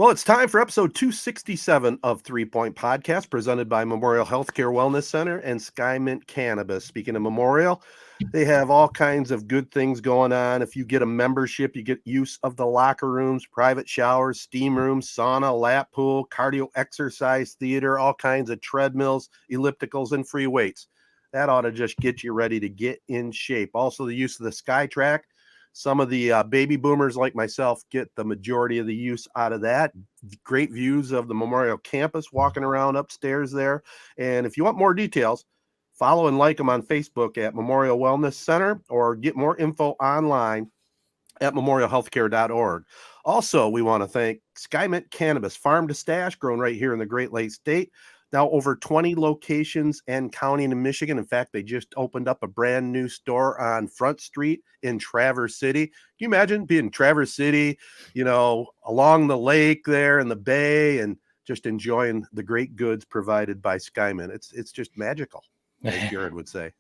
Well, it's time for episode 267 of 3 Point Podcast, presented by Memorial Healthcare Wellness Center and Skymint Cannabis. Speaking of Memorial, they have all kinds of good things going on. If you get a membership, you get use of the locker rooms, private showers, steam rooms, sauna, lap pool, cardio exercise theater, all kinds of treadmills, ellipticals, and free weights. That ought to just get you ready to get in shape. Also, the use of the SkyTrack. Some of the baby boomers like myself get the majority of the use out of that. Great views of the Memorial campus walking around upstairs there. And if you want more details, follow and like them on Facebook at Memorial Wellness Center or get more info online at memorialhealthcare.org. Also, we want to thank Skymint Cannabis, farm to stash, grown right here in the Great Lakes State. Now over 20 locations and counting in Michigan. In fact, they just opened up a brand new store on Front Street in Traverse City. Can you imagine being in Traverse City, along the lake there in the bay and just enjoying the great goods provided by Skymint? It's just magical, as Jared would say.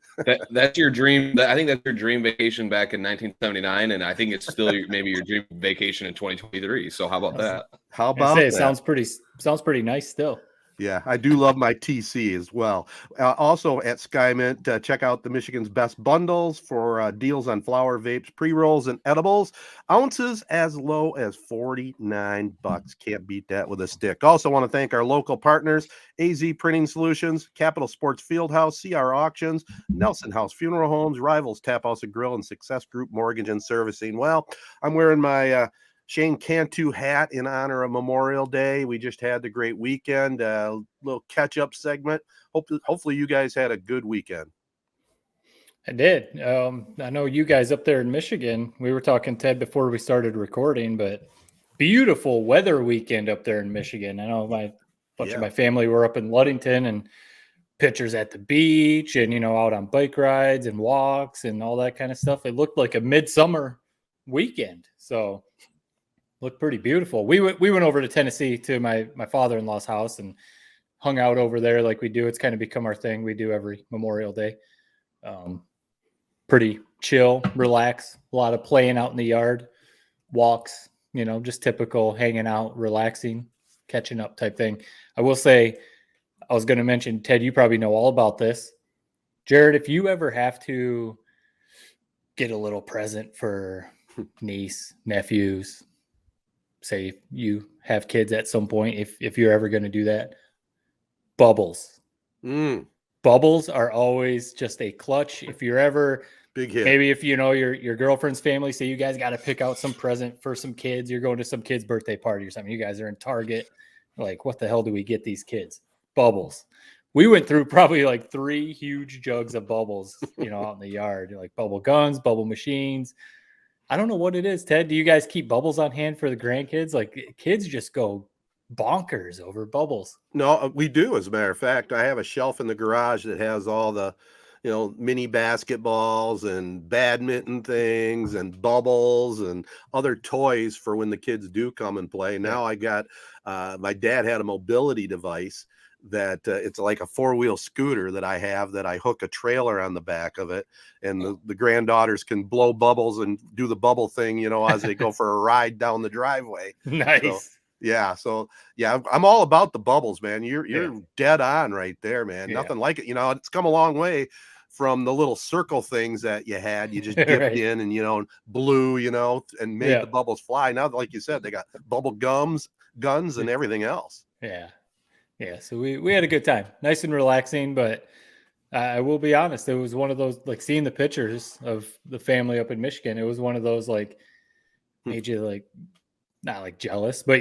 That's your dream. I think that's your dream vacation back in 1979, and I think it's still maybe your dream vacation in 2023. So how about that? How about that? It sounds pretty nice still. Yeah, I do love my TC as well. Also at Skymint, check out the Michigan's best bundles for deals on flower, vapes, pre-rolls, and edibles. Ounces as low as $49. Can't beat that with a stick. Also want to thank our local partners, AZEE Printing Solutions, Capital Sports Fieldhouse, CR Auctions, Nelson House Funeral Homes, Rivals, Taphouse and Grille, and Success Group Mortgage and Servicing. Well, I'm wearing my Shane Cantu hat in honor of Memorial Day. We just had the great weekend, a little catch-up segment. Hopefully you guys had a good weekend. I did. I know you guys up there in Michigan, we were talking, Ted, before we started recording, but beautiful weather weekend up there in Michigan. I know a bunch of my family were up in Ludington and pictures at the beach and, out on bike rides and walks and all that kind of stuff. It looked like a midsummer weekend. So looked pretty beautiful. We went over to Tennessee to my father-in-law's house and hung out over there like we do. It's kind of become our thing. We do every Memorial Day. Pretty chill, relax, a lot of playing out in the yard, walks, just typical hanging out, relaxing, catching up type thing. I will say, I was going to mention, Ted, you probably know all about this. Jared, if you ever have to get a little present for niece, nephews, say you have kids at some point, if you're ever going to do that, bubbles. Bubbles are always just a clutch. If you're ever big hit, maybe if your girlfriend's family, say you guys got to pick out some present for some kids, you're going to some kid's birthday party or something, you guys are in Target, like, what the hell do we get these kids? Bubbles. We went through probably like 3 huge jugs of bubbles, out in the yard, like bubble guns, bubble machines. I don't know what it is, Ted. Do you guys keep bubbles on hand for the grandkids? Like, kids just go bonkers over bubbles. No, we do. As a matter of fact, I have a shelf in the garage that has all the, mini basketballs and badminton things and bubbles and other toys for when the kids do come and play. Now I got, my dad had a mobility device that it's like a 4-wheel scooter that I have, that I hook a trailer on the back of it, and the granddaughters can blow bubbles and do the bubble thing, as they go for a ride down the driveway. Nice. So I'm all about the bubbles, man. You're dead on right there, man. Nothing like it. It's come a long way from the little circle things that you had. You just dipped in and, blew, and made the bubbles fly. Now, like you said, they got bubble guns and everything else. Yeah, so we had a good time. Nice and relaxing, but I will be honest, it was one of those, like, seeing the pictures of the family up in Michigan, it was one of those, like, made you, like, not like jealous, but,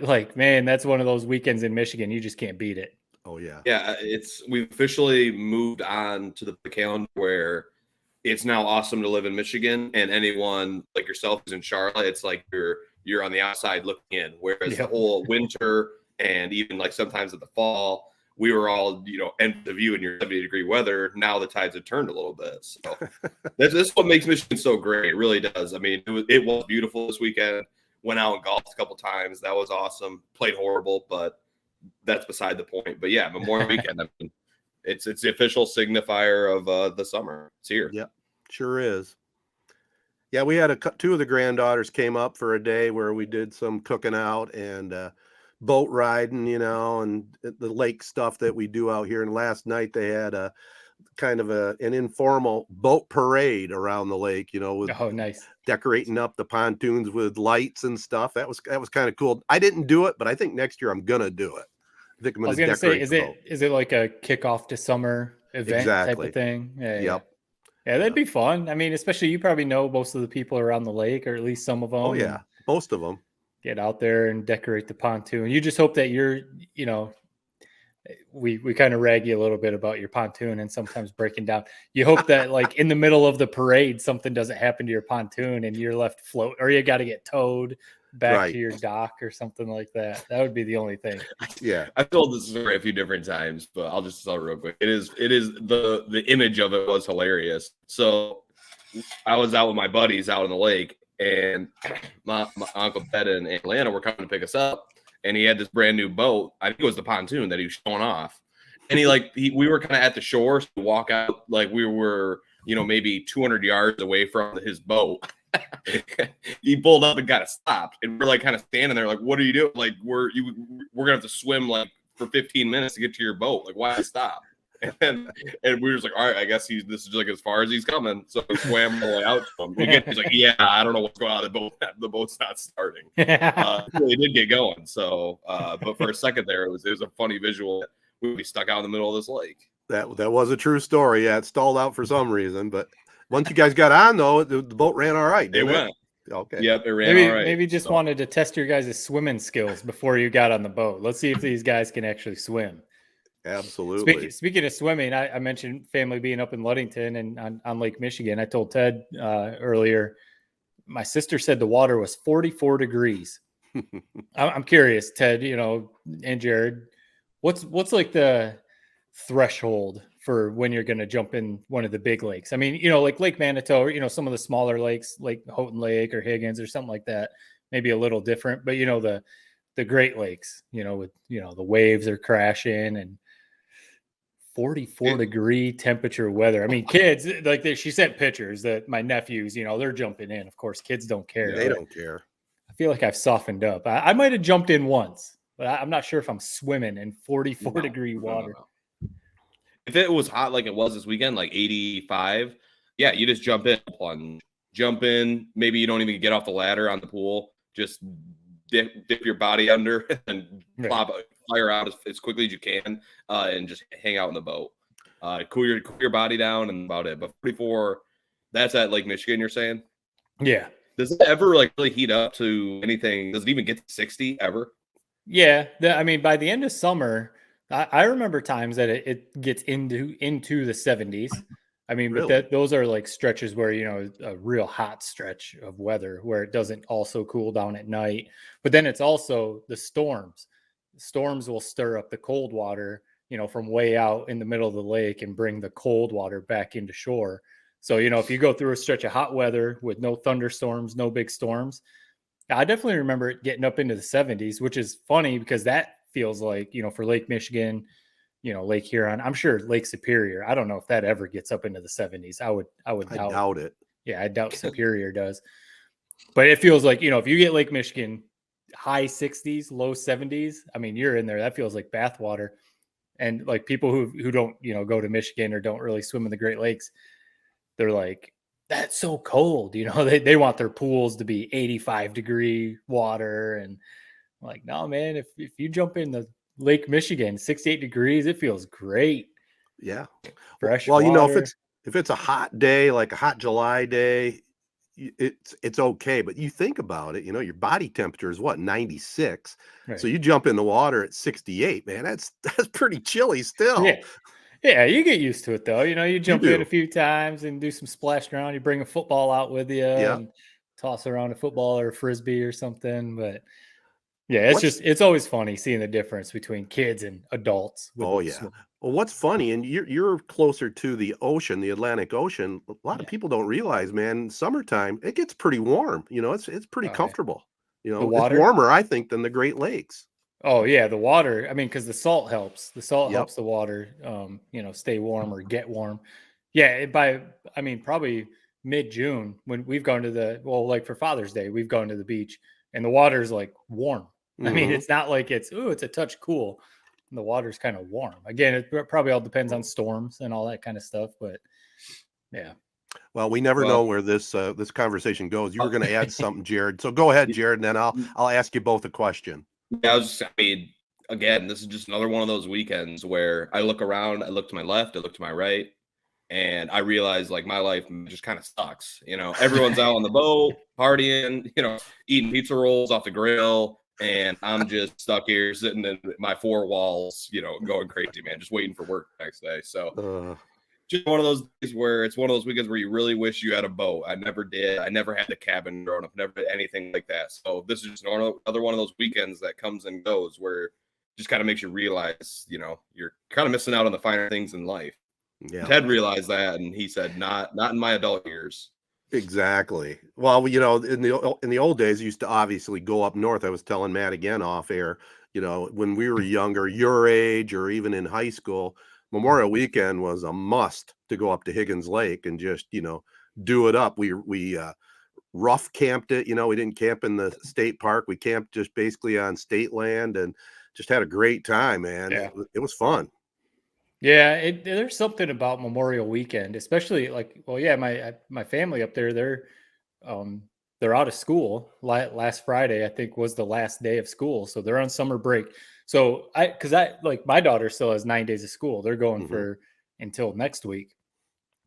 like, man, that's one of those weekends in Michigan, you just can't beat it. Oh, yeah. Yeah, we've officially moved on to the calendar where it's now awesome to live in Michigan, and anyone like yourself who's in Charlotte, it's like you're on the outside looking in, whereas the whole winter and even like sometimes in the fall, we were all, end of view in your 70-degree weather. Now the tides have turned a little bit. So this is what makes Michigan so great. It really does. I mean, it was beautiful this weekend. Went out and golfed a couple times. That was awesome. Played horrible, but that's beside the point. But yeah, Memorial Weekend, I mean, it's the official signifier of the summer. It's here. Yep, sure is. Yeah, we had two of the granddaughters came up for a day where we did some cooking out and boat riding, and the lake stuff that we do out here. And last night they had a kind of an informal boat parade around the lake, with Oh, nice. decorating up the pontoons with lights and stuff. That was kind of cool. I didn't do it, but I think next year I'm gonna do it. I think I'm I was gonna gonna say, decorate the boat. is it like a kickoff to summer event type of Exactly. thing? Yeah, Yep. Yeah, that'd be fun. I mean, especially you probably know most of the people around the lake, or at least some of them. Oh yeah, most of them. Get out there and decorate the pontoon. You just hope that we kind of rag you a little bit about your pontoon and sometimes breaking down. You hope that like in the middle of the parade, something doesn't happen to your pontoon and you're left float, or you got to get towed back to your dock or something like that. That would be the only thing. Yeah, I've told this story a few different times, but I'll just tell it real quick. It is the image of it was hilarious. So I was out with my buddies out on the lake, and my Uncle Ted and Atlanta were coming to pick us up, and he had this brand new boat. I think it was the pontoon that he was showing off. And we were kind of at the shore, so we walk out like we were, maybe 200 yards away from his boat. He pulled up and got stopped, and we're like kind of standing there like, what are you doing? Like we're gonna have to swim like for 15 minutes to get to your boat. Like, why stop? And we were just like, all right, I guess this is like as far as he's coming. So we swam all the way out to him. He's like, yeah, I don't know what's going on. The boat's not starting. It did get going. So but for a second there, it was a funny visual. We'd be stuck out in the middle of this lake. That was a true story. Yeah, it stalled out for some reason, but once you guys got on though, the boat ran all right. It went. Okay. Yep, it ran all right. Maybe just wanted to test your guys' swimming skills before you got on the boat. Let's see if these guys can actually swim. Absolutely. Speaking of swimming, I mentioned family being up in Ludington and on Lake Michigan. I told Ted earlier, my sister said the water was 44 degrees. I'm curious, Ted, and Jared, what's like the threshold for when you're going to jump in one of the big lakes? I mean, like Lake Manitou, or, some of the smaller lakes, like Houghton Lake or Higgins or something like that, maybe a little different, but the Great Lakes, with, the waves are crashing and 44-degree temperature weather. I mean, kids, like she sent pictures that my nephews, they're jumping in. Of course, kids don't care. They don't care. I feel like I've softened up. I might have jumped in once, but I'm not sure if I'm swimming in 44-degree water. No. If it was hot like it was this weekend, like 85, yeah, you just jump in, plunge, jump in. Maybe you don't even get off the ladder on the pool. Just dip your body under and fire out as quickly as you can, and just hang out in the boat. Cool your body down and about it. But 44, that's at Lake Michigan, you're saying? Yeah. Does it ever like really heat up to anything? Does it even get to 60 ever? Yeah. I mean, by the end of summer, I remember times that it gets into the 70s. I mean, Really? but those are like stretches where, a real hot stretch of weather where it doesn't also cool down at night. But then it's also the storms. Storms will stir up the cold water, from way out in the middle of the lake and bring the cold water back into shore. So, if you go through a stretch of hot weather with no thunderstorms, no big storms, I definitely remember it getting up into the 70s, which is funny because that feels like, for Lake Michigan, Lake Huron, I'm sure Lake Superior, I don't know if that ever gets up into the 70s. I would doubt it. Yeah, I doubt Superior does. But it feels like, if you get Lake Michigan high 60s, low 70s, I mean, you're in there. That feels like bathwater. And like people who don't, go to Michigan or don't really swim in the Great Lakes, they're like, that's so cold. They want their pools to be 85-degree water. And I'm like, no, man, if you jump in the Lake Michigan, 68 degrees, it feels great. Yeah. Fresh well, water. if it's a hot day, like a hot July day, it's okay. But you think about it, your body temperature is what, 96. Right. So you jump in the water at 68, man, that's pretty chilly still. Yeah, you get used to it though. You jump in a few times and do some splashing around. You bring a football out with you and toss around a football or a frisbee or something. But yeah, it's always funny seeing the difference between kids and adults. Oh yeah. Well, what's funny, and you're closer to the ocean, the Atlantic Ocean. A lot of people don't realize, man, summertime it gets pretty warm. It's pretty comfortable. The water, it's warmer, I think, than the Great Lakes. Oh yeah, the water. I mean, because the salt helps. The salt helps the water, stay warm or get warm. Yeah, probably mid-June when we've gone to like for Father's Day, we've gone to the beach and the water's like warm. Mm-hmm. I mean, it's not like it's a touch cool. And the water's kind of warm. Again, it probably all depends on storms and all that kind of stuff, but yeah. Well, we never know where this conversation goes. You were going to add something, Jared. So go ahead, Jared, and then I'll ask you both a question. Yeah, again, this is just another one of those weekends where I look around, I look to my left, I look to my right, and I realize like my life just kind of sucks. Everyone's out on the boat, partying, eating pizza rolls off the grill, and I'm just stuck here sitting in my four walls, going crazy, man, just waiting for work the next day. So just one of those days where it's one of those weekends where you really wish you had a boat. I never did. I never had the cabin growing up, never did anything like that. So this is just another one of those weekends that comes and goes where just kind of makes you realize, you're kind of missing out on the finer things in life. Yeah. Ted realized that, and he said, not in my adult years. Exactly. Well, in the old days, you used to obviously go up north. I was telling Matt again off air, when we were younger, your age, or even in high school, Memorial Weekend was a must to go up to Higgins Lake and just, do it up. We rough camped it. We didn't camp in the state park. We camped just basically on state land and just had a great time, man. Yeah. It was fun. Yeah, there's something about Memorial Weekend, especially my family up there, they're out of school. Last Friday, I think, was the last day of school, so they're on summer break. So my daughter still has 9 days of school. They're going for until next week.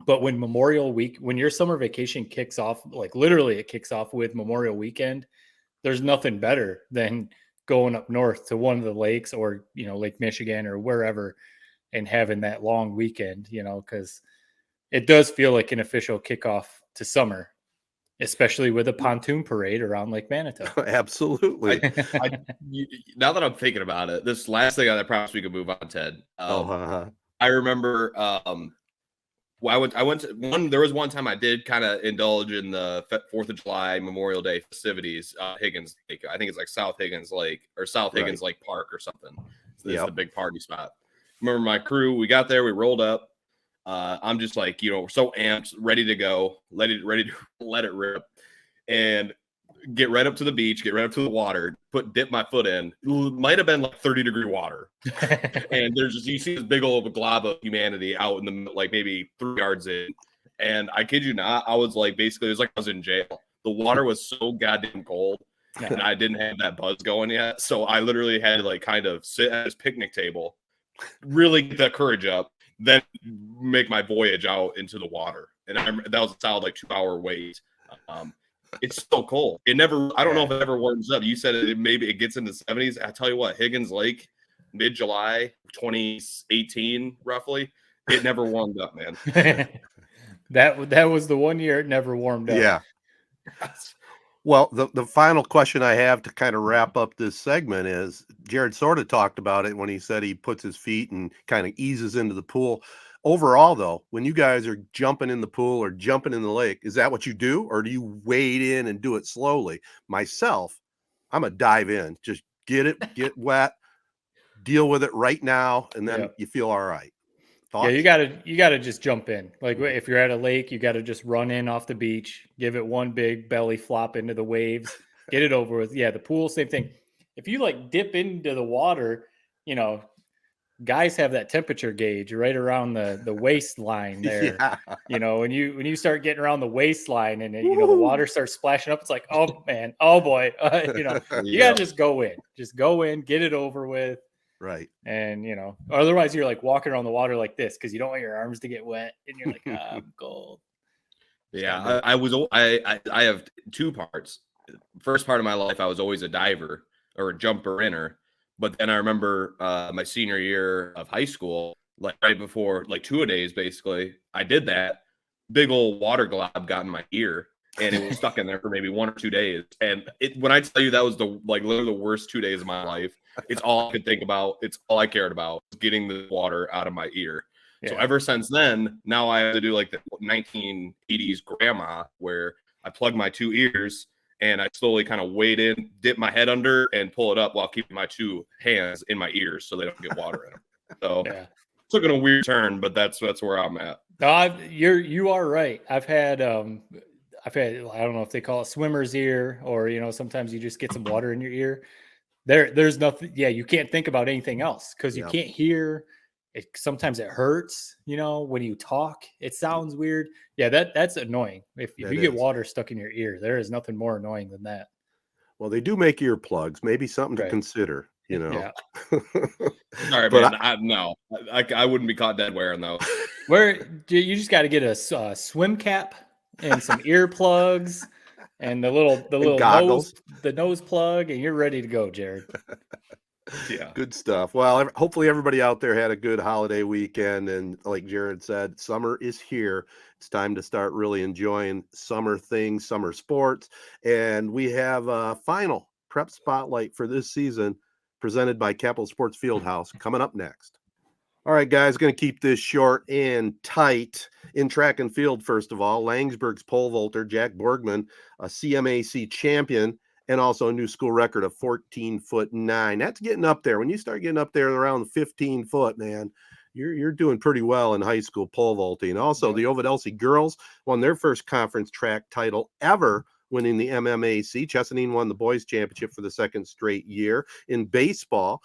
But when Memorial Week, when your summer vacation kicks off, like literally it kicks off with Memorial Weekend, there's nothing better than going up north to one of the lakes or, Lake Michigan or wherever and having that long weekend, because it does feel like an official kickoff to summer, especially with a pontoon parade around Lake Manitou. Absolutely. Now that I'm thinking about it, this last thing I promised we could move on, Ted. I remember there was one time I did kind of indulge in the 4th of July Memorial Day festivities, Higgins Lake. I think it's like South Higgins Lake or South Higgins Lake Park or something. So this is the big party spot. Remember my crew, we got there, we rolled up. I'm just like, we're so amped, ready to go, ready to let it rip, and get right up to the beach, get right up to the water, dip my foot in. Might have been like 30-degree water. And you see this big old glob of humanity out in the, like maybe 3 yards in. And I kid you not, I was like, basically, it was like I was in jail. The water was so goddamn cold. And I didn't have that buzz going yet. So I literally had to like kind of sit at this picnic table, really get that courage up, then make my voyage out into the water. And that was a solid like 2-hour wait. It's so cold. I don't know if it ever warms up. You said maybe it gets into the 70s. I tell you what, Higgins Lake, mid-July 2018, roughly, it never warmed up, man. That was the one year it never warmed up. Yeah. Well, the final question I have to kind of wrap up this segment is, Jared sort of talked about it when he said he puts his feet and kind of eases into the pool. Overall, though, when you guys are jumping in the pool or jumping in the lake, is that what you do? Or do you wade in and do it slowly? Myself, I'm a dive in, just get wet, deal with it right now, and then you feel all right. Thoughts? Yeah, you gotta just jump in. Like if you're at a lake, you gotta just run in off the beach, give it one big belly flop into the waves, get it over with. Yeah, the pool, same thing. If you like dip into the water, guys have that temperature gauge right around the waistline there. Yeah. When you start getting around the waistline and the water starts splashing up, it's like, oh man, oh boy, you gotta just go in, get it over with. Right. And otherwise you're like walking around the water like this because you don't want your arms to get wet and you're like, I'm cold. Yeah, I have 2 parts. First part of my life, I was always a diver or a jumper inner. But then I remember my senior year of high school, like right before, like 2-a-days, basically, I did that. Big old water glob got in my ear, and it was stuck in there for maybe 1 or 2 days. And when I tell you that was literally the worst 2 days of my life, it's all I could think about. It's all I cared about, getting the water out of my ear. Yeah. So ever since then, now I have to do like the 1980s grandma, where I plug my 2 ears. And I slowly kind of wade in, dip my head under, and pull it up while keeping my 2 hands in my ears so they don't get water in them. So took it a weird turn, but that's where I'm at. No, you are right. I've had I don't know if they call it swimmer's ear, or sometimes you just get some water in your ear. There's nothing. Yeah, you can't think about anything else because you can't hear. Sometimes it hurts. When you talk, it sounds weird. Yeah, that's annoying. If you get water stuck in your ear, there is nothing more annoying than that. Well, they do make earplugs. Maybe something to consider. Yeah. Sorry, man. I wouldn't be caught dead wearing those. You just got to get a swim cap and some earplugs and the little goggles, nose plug, and you're ready to go, Jared. Yeah, good stuff. Well, hopefully everybody out there had a good holiday weekend, and like Jared said, summer is here. It's time to start really enjoying summer things, summer sports, and we have a final prep spotlight for this season presented by Capital Sports Fieldhouse coming up next. All right, guys, going to keep this short and tight. In track and field, first of all, Langsburg's pole vaulter, Jack Borgman, a CMAC champion, and also a new school record of 14'9". That's getting up there. When you start getting up there around 15 foot, man, you're doing pretty well in high school pole vaulting. Also, the Ovidelsi girls won their first conference track title ever, winning the MMAC. Chesaning won the boys championship for the second straight year. In baseball,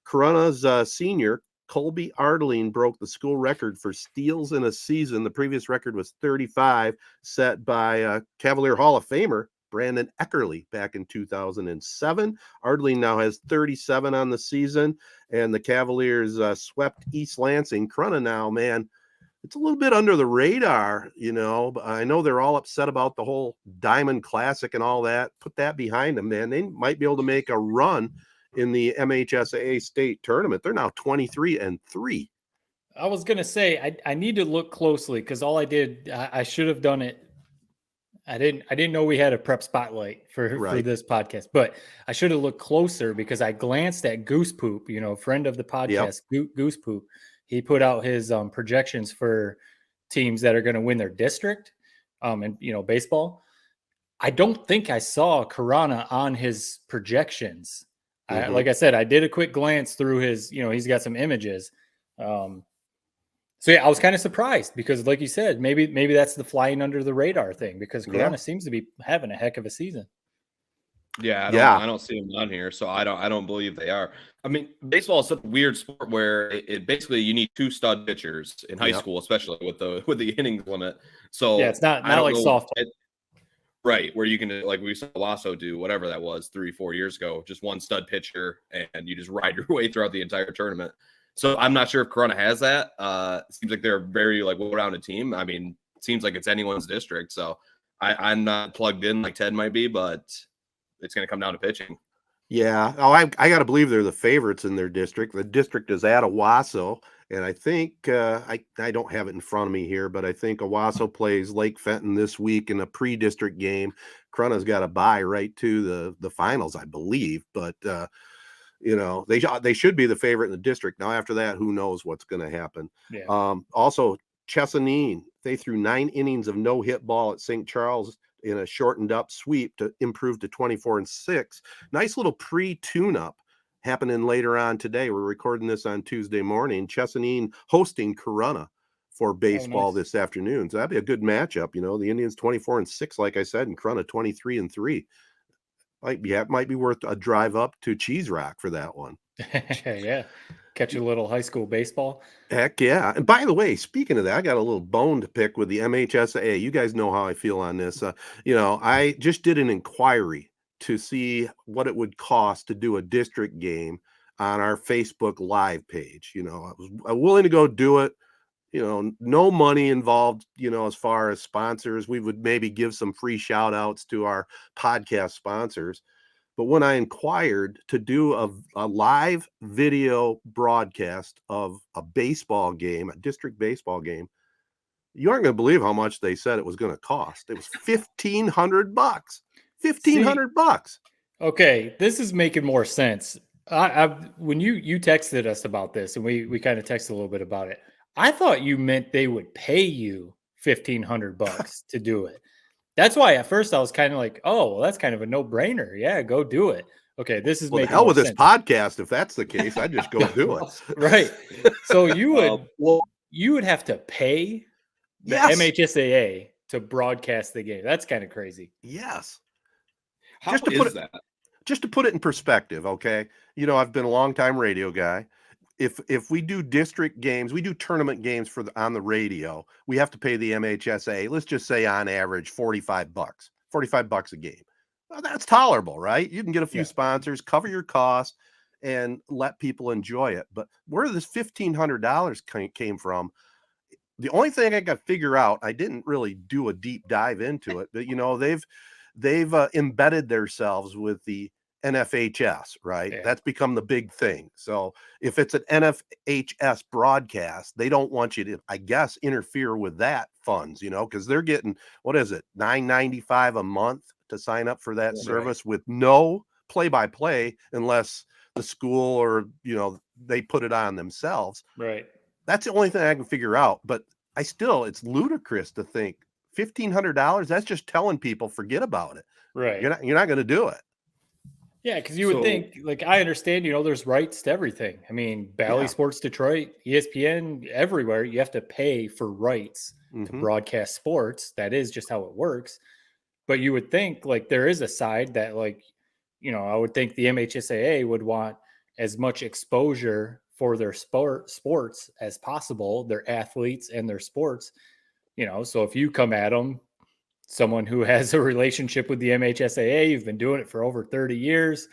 Corunna's senior Colby Ardling broke the school record for steals in a season. The previous record was 35, set by Cavalier Hall of Famer Brandon Eckerly back in 2007. Ardling now has 37 on the season, and the Cavaliers swept East Lansing. Corunna now, man, it's a little bit under the radar, but I know they're all upset about the whole Diamond Classic and all that. Put that behind them, man. They might be able to make a run in the MHSAA state tournament. They're now 23-3. I was going to say, I need to look closely because all I did, I should have done it. I didn't know we had a prep spotlight for this podcast, but I should have looked closer because I glanced at Goose Poop, friend of the podcast, Goose Poop. He put out his projections for teams that are going to win their district, and baseball. I don't think I saw Corunna on his projections. Like I said, I did a quick glance through his, he's got some images. So yeah, I was kind of surprised because, like you said, maybe that's the flying under the radar thing because Corunna seems to be having a heck of a season. Yeah, I don't see them on here, so I don't believe they are. I mean, baseball is such a weird sport where it basically you need two stud pitchers in high school, especially with the innings limit. So yeah, it's not like softball. Right, where you can, like we saw Lasso do, whatever that was 3-4 years ago, just one stud pitcher, and you just ride your way throughout the entire tournament. So I'm not sure if Corunna has that. Seems like they're a very well-rounded team. I mean, it seems like it's anyone's district. So I'm not plugged in like Ted might be, but it's going to come down to pitching. Yeah. Oh, I got to believe they're the favorites in their district. The district is at Owasso. And I think I don't have it in front of me here, but I think Owasso plays Lake Fenton this week in a pre-district game. Corunna's got a bye right to the finals, I believe. But they should be the favorite in the district. Now after that, who knows what's going to happen? Yeah. Also, Chesaning, they threw 9 innings of no-hit ball at St. Charles in a shortened up sweep to improve to 24-6. Nice little pre-tune-up happening later on today. We're recording this on Tuesday morning. Chesaning hosting Corunna for baseball this afternoon. So that'd be a good matchup. The Indians 24-6, like I said, and Corunna 23-3. Might be worth a drive up to Cheese Rock for that one. Yeah. Catch a little high school baseball. Heck yeah. And by the way, speaking of that, I got a little bone to pick with the MHSAA. You guys know how I feel on this. I just did an inquiry to see what it would cost to do a district game on our Facebook Live page. I was willing to go do it. No money involved, as far as sponsors. We would maybe give some free shout outs to our podcast sponsors. But when I inquired to do a live video broadcast of a baseball game, a district baseball game, you aren't going to believe how much they said it was going to cost. It was $1,500. $1,500. Okay, this is making more sense. When you texted us about this, and we kind of texted a little bit about it, I thought you meant they would pay you $1,500 to do it. That's why at first I was kind of like, oh, well, that's kind of a no-brainer. Yeah, go do it. Okay, this is making hell with sense. This podcast. If that's the case, I'd just go do it. Right. So you would have to pay the Yes. MHSAA to broadcast the game. That's kind of crazy. Yes. How Just to is put it, that? just to put it in perspective, okay? I've been a longtime radio guy. If we do district games, we do tournament games on the radio, we have to pay the MHSAA, let's just say on average $45. $45 a game. Well, that's tolerable, right? You can get a few sponsors, cover your costs, and let people enjoy it. But where this $1,500 came from, the only thing I got to figure out, I didn't really do a deep dive into it, but they've embedded themselves with the NFHS, right? Yeah. That's become the big thing. So if it's an NFHS broadcast, they don't want you to, I guess, interfere with that funds, because they're getting, what is it, $9.95 a month to sign up for that service with no play-by-play unless the school or, they put it on themselves. Right. That's the only thing I can figure out. But it's ludicrous to think $1,500. That's just telling people forget about it. Right. You're not going to do it. Yeah, because you would think, like, I understand, there's rights to everything. I mean, Bally Sports Detroit, ESPN, everywhere, you have to pay for rights to broadcast sports. That is just how it works. But you would think, like, there is a side that, like, I would think the MHSAA would want as much exposure for their sports as possible, their athletes and their sports. So if you come at them, someone who has a relationship with the MHSAA, you've been doing it for over 30 years.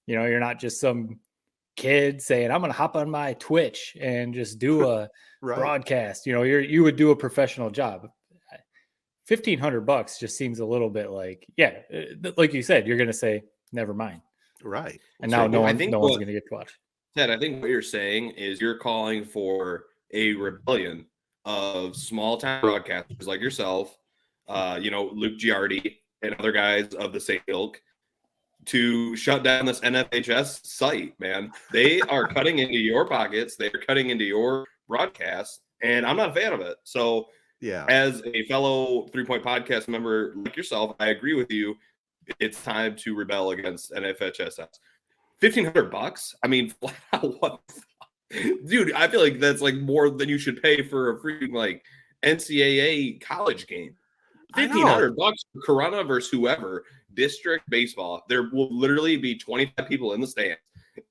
You're not just some kid saying, I'm going to hop on my Twitch and just do a broadcast. You would do a professional job. $1,500 just seems a little bit like, like you said, you're going to say, never mind. Right. And now no one's going to get to watch. Ted, I think what you're saying is you're calling for a rebellion of small town broadcasters like yourself, Luke Giardi and other guys of the same ilk, to shut down this NFHS site, man. They are cutting into your pockets. They're cutting into your broadcast, and I'm not a fan of it. So as a fellow 3 Point Podcast member like yourself, I agree with you. It's time to rebel against NFHS. $1,500? I mean, flat out, what? Dude, I feel like that's like more than you should pay for a freaking like NCAA college game. $1,500 for Corona versus whoever, district baseball. There will literally be 25 people in the stands.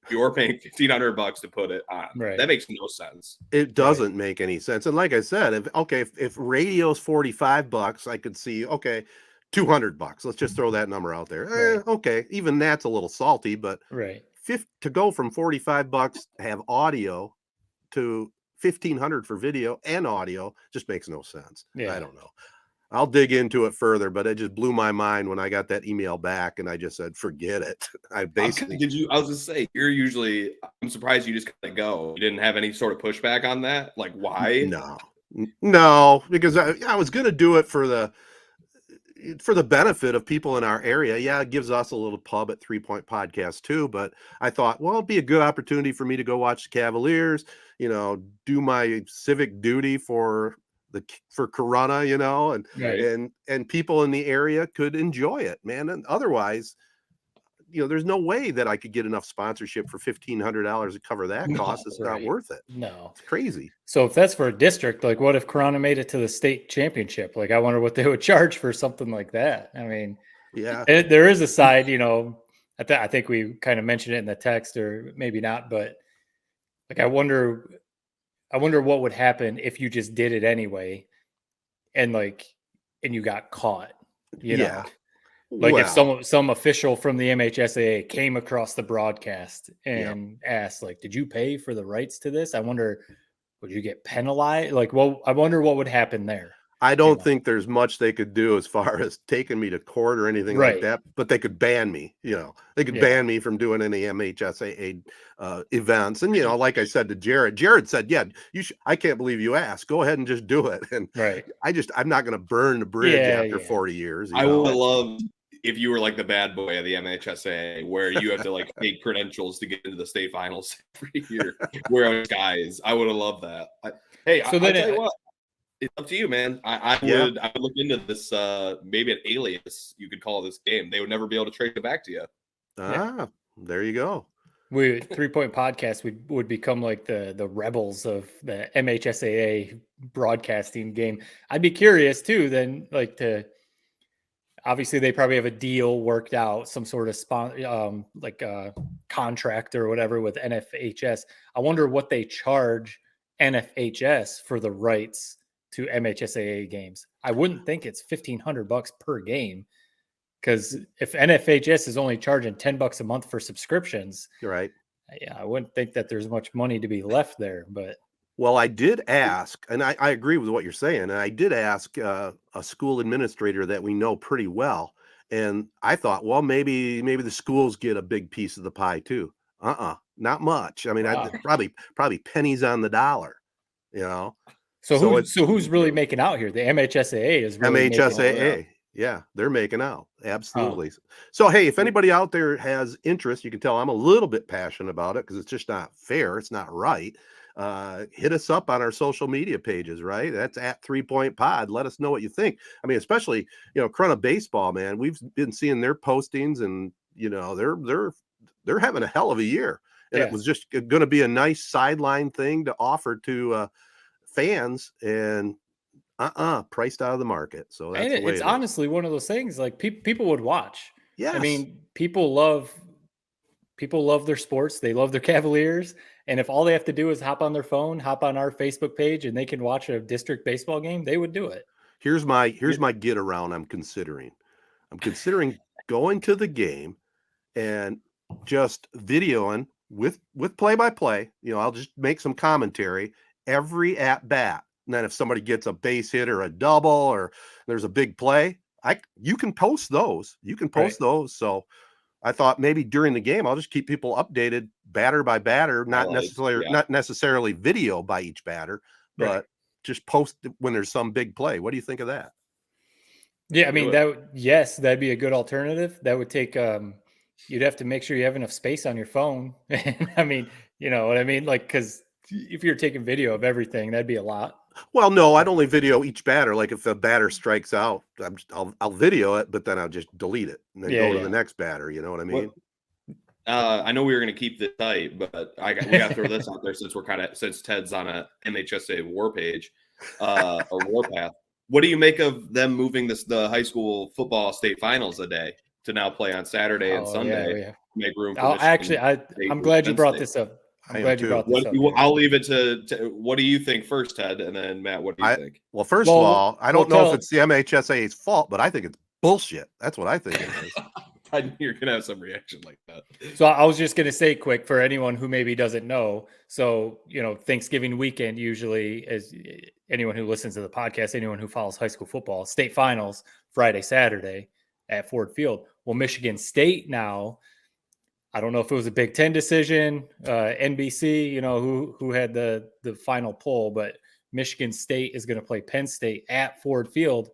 You're paying $1,500 to put it on. Right. That makes no sense. It doesn't make any sense. And like I said, if radio's $45, I could see, $200. Let's just throw that number out there. Okay, even that's a little salty, but to go from $45 to have audio to $1,500 for video and audio just makes no sense. I don't know. I'll dig into it further, but it just blew my mind when I got that email back, and I just said, forget it. I basically I was just saying, I'm surprised you just kind of go. You didn't have any sort of pushback on that. Like, why? No, because I was going to do it for the benefit of people in our area. Yeah, it gives us a little pub at 3 Point Podcast too, but I thought, well, it'd be a good opportunity for me to go watch the Cavaliers, do my civic duty for Corona, and people in the area could enjoy it, man. And otherwise, there's no way that I could get enough sponsorship for $1,500 to cover that cost. It's not worth it. No, it's crazy. So if that's for a district, like what if Corona made it to the state championship? Like, I wonder what they would charge for something like that. I mean, there is a side, I think we kind of mentioned it in the text, or maybe not, but like, I wonder what would happen if you just did it anyway, and you got caught, know. Like, if some official from the MHSAA came across the broadcast and asked, like, did you pay for the rights to this? I wonder, would you get penalized? Like, well, I wonder what would happen there. I don't think there's much they could do as far as taking me to court or anything like that, but they could ban me, they could ban me from doing any MHSAA events. And, like I said to Jared said, I can't believe you asked, go ahead and just do it. And I'm not going to burn the bridge after 40 years. I would love if you were like the bad boy of the MHSAA, where you have to like take credentials to get into the state finals every year. Where guys, I would have loved that. I'll tell you what. It's up to you, man. I would look into this, maybe an alias you could call this game. They would never be able to trace it back to you. There you go. We 3 Point Podcast would become like the rebels of the MHSAA broadcasting game. I'd be curious too, then, like, to obviously they probably have a deal worked out, some sort of like a contract or whatever with NFHS. I wonder what they charge NFHS for the rights to MHSAA games. I wouldn't think it's $1,500 per game, because if NFHS is only charging $10 a month for subscriptions, Right. yeah, I wouldn't think that there's much money to be left there. But Well, I did ask, and I agree with what you're saying. And I did ask a school administrator that we know pretty well, and I thought, well, maybe the schools get a big piece of the pie too. Not much. I mean, Wow. probably pennies on the dollar. You know. so So who's really making out here? The MHSAA is really making out. MHSAA. Yeah, they're making out. Absolutely. So, hey, if anybody out there has interest, you can tell I'm a little bit passionate about it because it's just not fair. It's not right. Hit us up on our social media pages, right? That's at 3 Point Pod. Let us know what you think. I mean, especially, Corona Baseball, man. We've been seeing their postings, and they're having a hell of a year. And it was just going to be a nice sideline thing to offer to fans, and priced out of the market. So that's And it's honestly one of those things, like, people would watch. Yes. I mean, people love their sports. They love their Cavaliers. And if all they have to do is hop on their phone, hop on our Facebook page, and they can watch a district baseball game, they would do it. Here's my get around. I'm considering going to the game and just videoing with play-by-play. I'll just make some commentary every at bat. And then if somebody gets a base hit or a double or there's a big play, you can post those. Those. So I thought maybe during the game, I'll just keep people updated batter by batter, not necessarily video by each batter, but just post when there's some big play. What do you think of that? Yeah, I mean, that'd be a good alternative. That would take you'd have to make sure you have enough space on your phone. I mean, you know what I mean? Like, because if you're taking video of everything, that'd be a lot. Well, no, I'd only video each batter. Like if a batter strikes out, I'll video it, but then I'll just delete it and then go to the next batter. You know what I mean? I know we were going to keep this tight, but we got to throw this out there since Ted's on a MHSA war page, or warpath. What do you make of them moving the high school football state finals a day to now play on Saturday and Sunday? Make room for I'm glad you brought this up. I'll leave it to what do you think first, Ted, and then Matt, what do you think? Well, first of all, I don't know if it's the MHSAA's fault, but I think it's bullshit. That's what I think it is. I knew you're gonna have some reaction like that. So I was just gonna say, quick, for anyone who maybe doesn't know. So Thanksgiving weekend usually, as anyone who listens to the podcast, anyone who follows high school football, state finals Friday, Saturday at Ford Field. Well, Michigan State now. I don't know if it was a Big Ten decision, NBC, who had the final poll, but Michigan State is going to play Penn State at Ford Field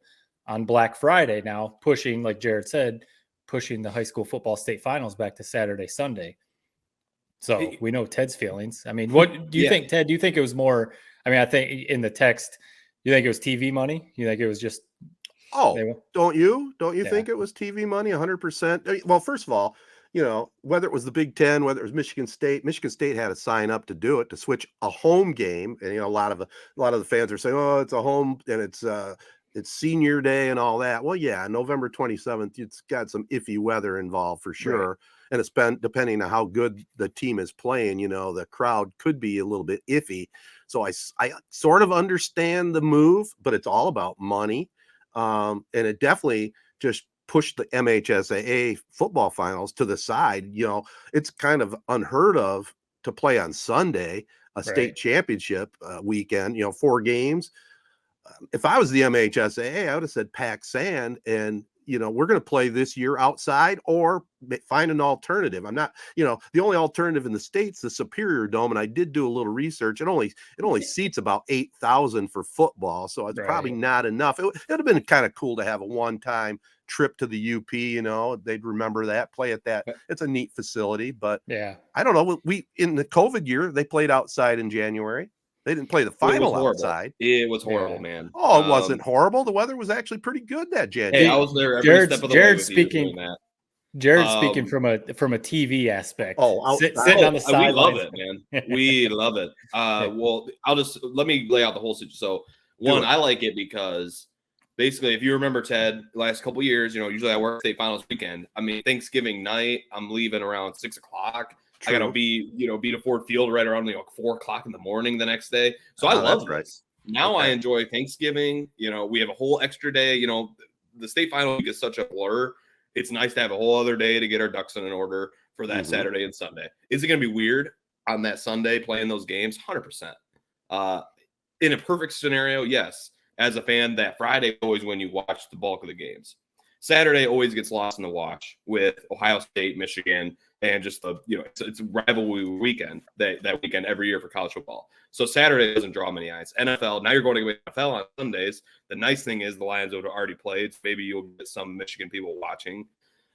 on Black Friday now, pushing, like Jared said, pushing the high school football state finals back to Saturday, Sunday. So we know Ted's feelings. I mean, what do you think, Ted? Do you think it was more? I mean, I think in the text, you think it was TV money? You think it was just? Oh, don't you think it was TV money? 100%. Well, first of all, whether it was the Big Ten, whether it was Michigan State had to sign up to do it, to switch a home game. And, a lot of the fans are saying, oh, it's a home and it's senior day and all that. Well, yeah, November 27th, it's got some iffy weather involved for sure. Right. And it's been, depending on how good the team is playing, the crowd could be a little bit iffy. So I sort of understand the move, but it's all about money. And it definitely just push the MHSAA football finals to the side. It's kind of unheard of to play on Sunday, a state championship weekend, 4 games. If I was the MHSAA, I would have said pack sand and, we're going to play this year outside or find an alternative. I'm not, the only alternative in the State's the Superior Dome. And I did do a little research. It only seats about 8,000 for football. So it's probably not enough. It would have been kind of cool to have a one-time trip to the UP, they'd remember that, play at that. It's a neat facility, but I don't know. We in the COVID year, they played outside in January. They didn't play the final outside. It was horrible, man. Oh, it wasn't horrible. The weather was actually pretty good that January. Hey, I was there every step of the way with speaking, you doing that. Jared's speaking from a TV aspect. Oh, sitting on the sidelines. We love it, man. We love it. Well, let me lay out the whole situation. So one, I like it because basically, if you remember, Ted, last couple of years, usually I work state finals weekend. I mean, Thanksgiving night, I'm leaving around 6 o'clock. True. I gotta be to Ford Field right around 4 o'clock in the morning the next day. So I love this. Right. Now I enjoy Thanksgiving. We have a whole extra day. The state final week is such a blur. It's nice to have a whole other day to get our ducks in order for that Saturday and Sunday. Is it going to be weird on that Sunday playing those games? 100%. In a perfect scenario, yes. As a fan, that Friday always when you watch the bulk of the games. Saturday always gets lost in the watch with Ohio State, Michigan, and just it's a rivalry weekend that weekend every year for college football. So Saturday doesn't draw many eyes. NFL, now you're going to get NFL on Sundays. The nice thing is the Lions have already played. So maybe you'll get some Michigan people watching.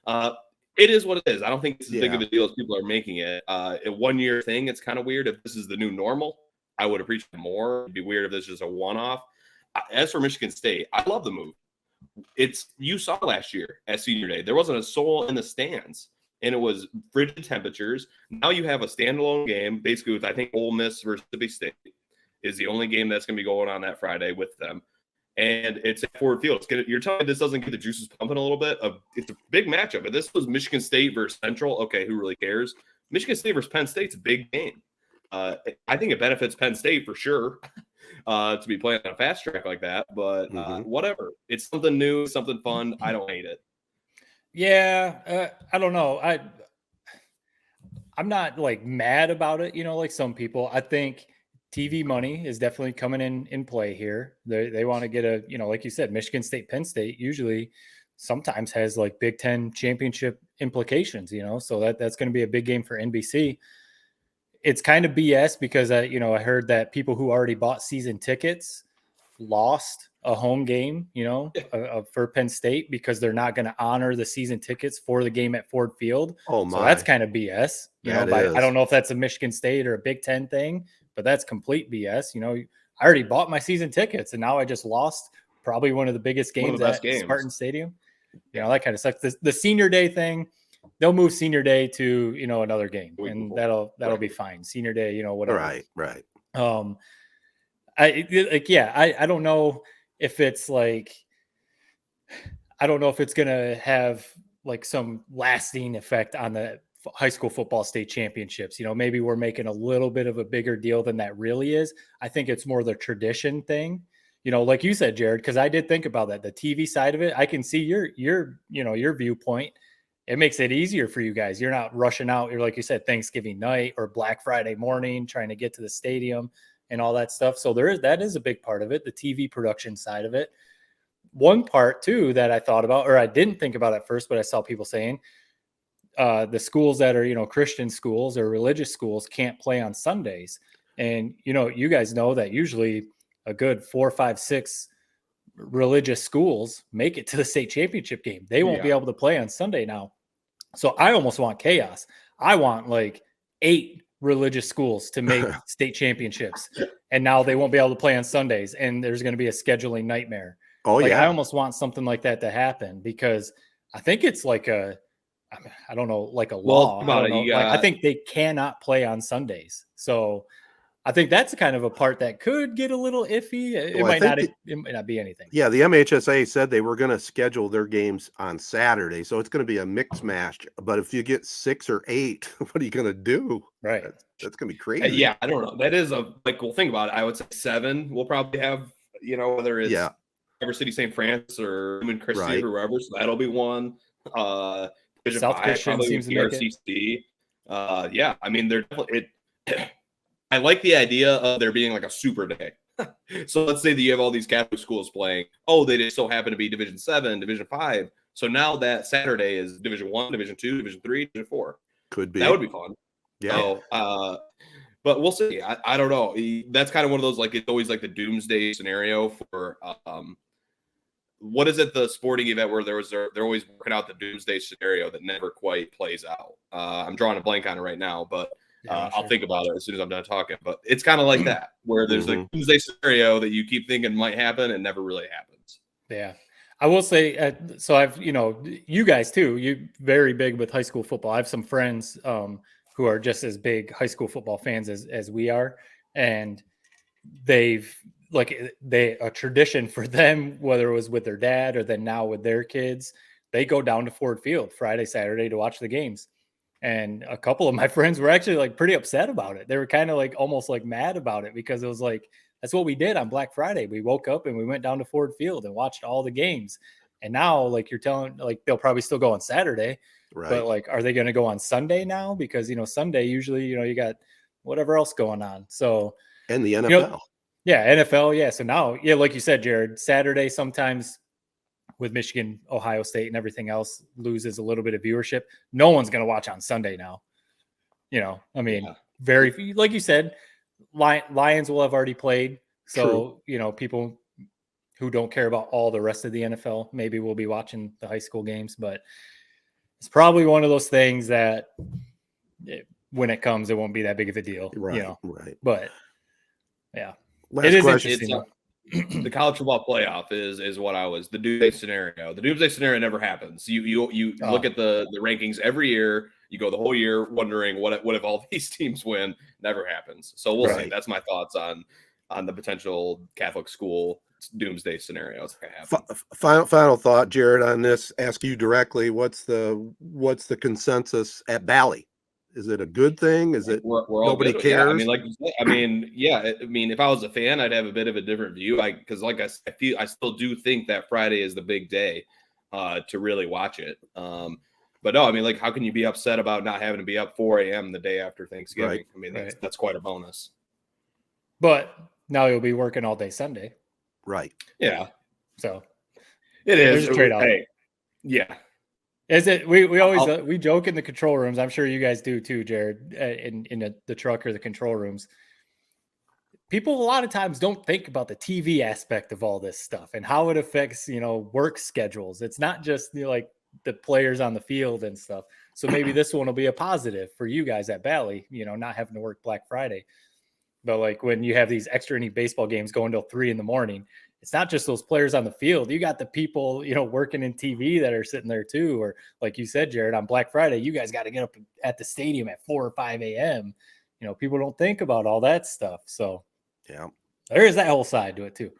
It is what it is. I don't think it's as big of a deal as people are making it. A 1 year thing, it's kind of weird. If this is the new normal, I would appreciate it more. It'd be weird if this is just a one-off. As for Michigan State, I love the move. You saw last year at Senior Day, there wasn't a soul in the stands, and it was frigid temperatures. Now you have a standalone game, basically with, I think, Ole Miss versus Mississippi State is the only game that's going to be going on that Friday with them. And it's at Ford Field. You're telling me this doesn't get the juices pumping a little bit? It's a big matchup. If this was Michigan State versus Central, okay, who really cares? Michigan State versus Penn State's a big game. I think it benefits Penn State for sure to be playing on a fast track like that. But whatever. It's something new, something fun. I don't hate it. Yeah, I don't know. I'm not mad about it, like some people. I think TV money is definitely coming in play here. They want to get a, like you said, Michigan State, Penn State usually sometimes has Big Ten championship implications, so that's going to be a big game for NBC. It's kind of BS because I heard that people who already bought season tickets lost a home game, for Penn State because they're not going to honor the season tickets for the game at Ford Field. Oh my. So that's kind of BS. I don't know if that's a Michigan State or a Big Ten thing, but that's complete BS. I already bought my season tickets and now I just lost probably one of the biggest games at Spartan Stadium. That kind of sucks. The Senior Day thing, they'll move Senior Day to, another game and that'll be fine. Senior Day, whatever. Right. I don't know if it's I don't know if it's going to have some lasting effect on the high school football state championships. Maybe we're making a little bit of a bigger deal than that really is. I think it's more the tradition thing, like you said, Jared, because I did think about that. The TV side of it, I can see your viewpoint. It makes it easier for you guys. You're not rushing out. You're, like you said, Thanksgiving night or Black Friday morning, trying to get to the stadium and all that stuff. So that is a big part of it, the TV production side of it. One part too that I thought about, or I didn't think about at first, but I saw people saying the schools that are, Christian schools or religious schools can't play on Sundays. And, you guys know that usually a good 4, 5, 6 religious schools make it to the state championship game. They won't be able to play on Sunday now. So I almost want chaos. I want 8 religious schools to make state championships. And now they won't be able to play on Sundays. And there's going to be a scheduling nightmare. Oh, I almost want something like that to happen because I think it's I don't know, a law. I think they cannot play on Sundays. So I think that's kind of a part that could get a little iffy. It might not be anything. Yeah, the MHSAA said they were going to schedule their games on Saturday, so it's going to be a mixed match. But if you get 6 or 8, what are you going to do? Right, that's going to be crazy. Yeah, I don't know. That is we'll think about it. I would say 7. We'll probably have whether it's Traverse City, St. Francis, or Human Christie or whoever. So that'll be one. Division South 5 Christian probably seems with to make RCC. Yeah, I mean they're definitely it. I like the idea of there being a super day. So let's say that you have all these Catholic schools playing. Oh, they just so happen to be Division 7, Division 5. So now that Saturday is Division 1, Division 2, Division 3, Division 4. Could be. That would be fun. Yeah. So, but we'll see. I don't know. That's kind of one of those, it's always the doomsday scenario for what is it, the sporting event where they're always working out the doomsday scenario that never quite plays out. I'm drawing a blank on it right now, but I'll think about it as soon as I'm done talking. But it's kind of like that, where there's a doomsday scenario that you keep thinking might happen and never really happens. Yeah. I will say, so I've, you guys too, you very big with high school football. I have some friends who are just as big high school football fans as we are. And they've a tradition for them, whether it was with their dad or then now with their kids, they go down to Ford Field Friday, Saturday to watch the games. And a couple of my friends were actually like pretty upset about it. They were kind of like almost like mad about it because it was like, that's what we did on Black Friday. We woke up and we went down to Ford Field and watched all the games. And now, like you're telling, like they'll probably still go on Saturday, Right. But like, are they going to go on Sunday now? Because, Sunday, usually, you got whatever else going on. So, and the NFL. Yeah, NFL. Yeah. So now, like you said, Jared, Saturday sometimes with Michigan, Ohio State, and everything else loses a little bit of viewership. No one's going to watch on Sunday now. Very, like you said, Lions will have already played. So, people who don't care about all the rest of the NFL maybe will be watching the high school games. But it's probably one of those things that when it comes, it won't be that big of a deal. Right. Right. But, yeah. Last it is question. interesting. The college football playoff is what the doomsday scenario. The doomsday scenario never happens. You look at the rankings every year. You go the whole year wondering what if all these teams win. Never happens. So we'll see. That's my thoughts on the potential Catholic school doomsday scenarios. Final thought, Jared, on this. Ask you directly. What's the consensus at Bally? Is it a good thing? Is it we're all nobody good. cares? Yeah, if I was a fan, I'd have a bit of a different view. Because like I still do think that Friday is the big day to really watch it. But no, how can you be upset about not having to be up 4 a.m. the day after Thanksgiving? Right. That's quite a bonus. But now you'll be working all day Sunday. Right. Yeah. So it is a trade-off. Hey, yeah. Is it? We always we joke in the control rooms. I'm sure you guys do too, Jared. In the truck or the control rooms, people a lot of times don't think about the TV aspect of all this stuff and how it affects work schedules. It's not just like the players on the field and stuff. So maybe this one will be a positive for you guys at Bally. Not having to work Black Friday. But like when you have these extra inning baseball games going till 3 a.m, it's not just those players on the field. You got the people, working in TV that are sitting there too. Or like you said, Jared, on Black Friday, you guys got to get up at the stadium at 4 or 5 a.m. People don't think about all that stuff. So yeah, there is that whole side to it too.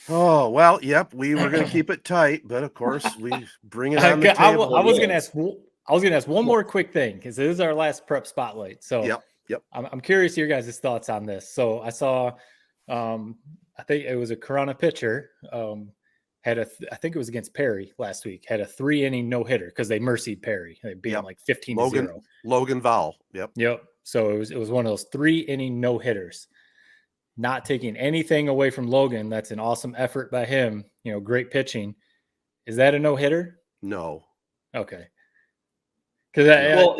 Oh, well, yep. We were going to keep it tight, but of course we bring it on the table. I was going to ask one more quick thing because this is our last prep spotlight. So yep. I'm curious your guys' thoughts on this. So I saw, I think it was a Corona pitcher, I think it was against Perry last week, had a 3-inning no-hitter because they mercied Perry. They beat him like 15-0. Logan Vowell. Yep. So it was one of those 3-inning no-hitters. Not taking anything away from Logan. That's an awesome effort by him. Great pitching. Is that a no-hitter? No. Okay. Because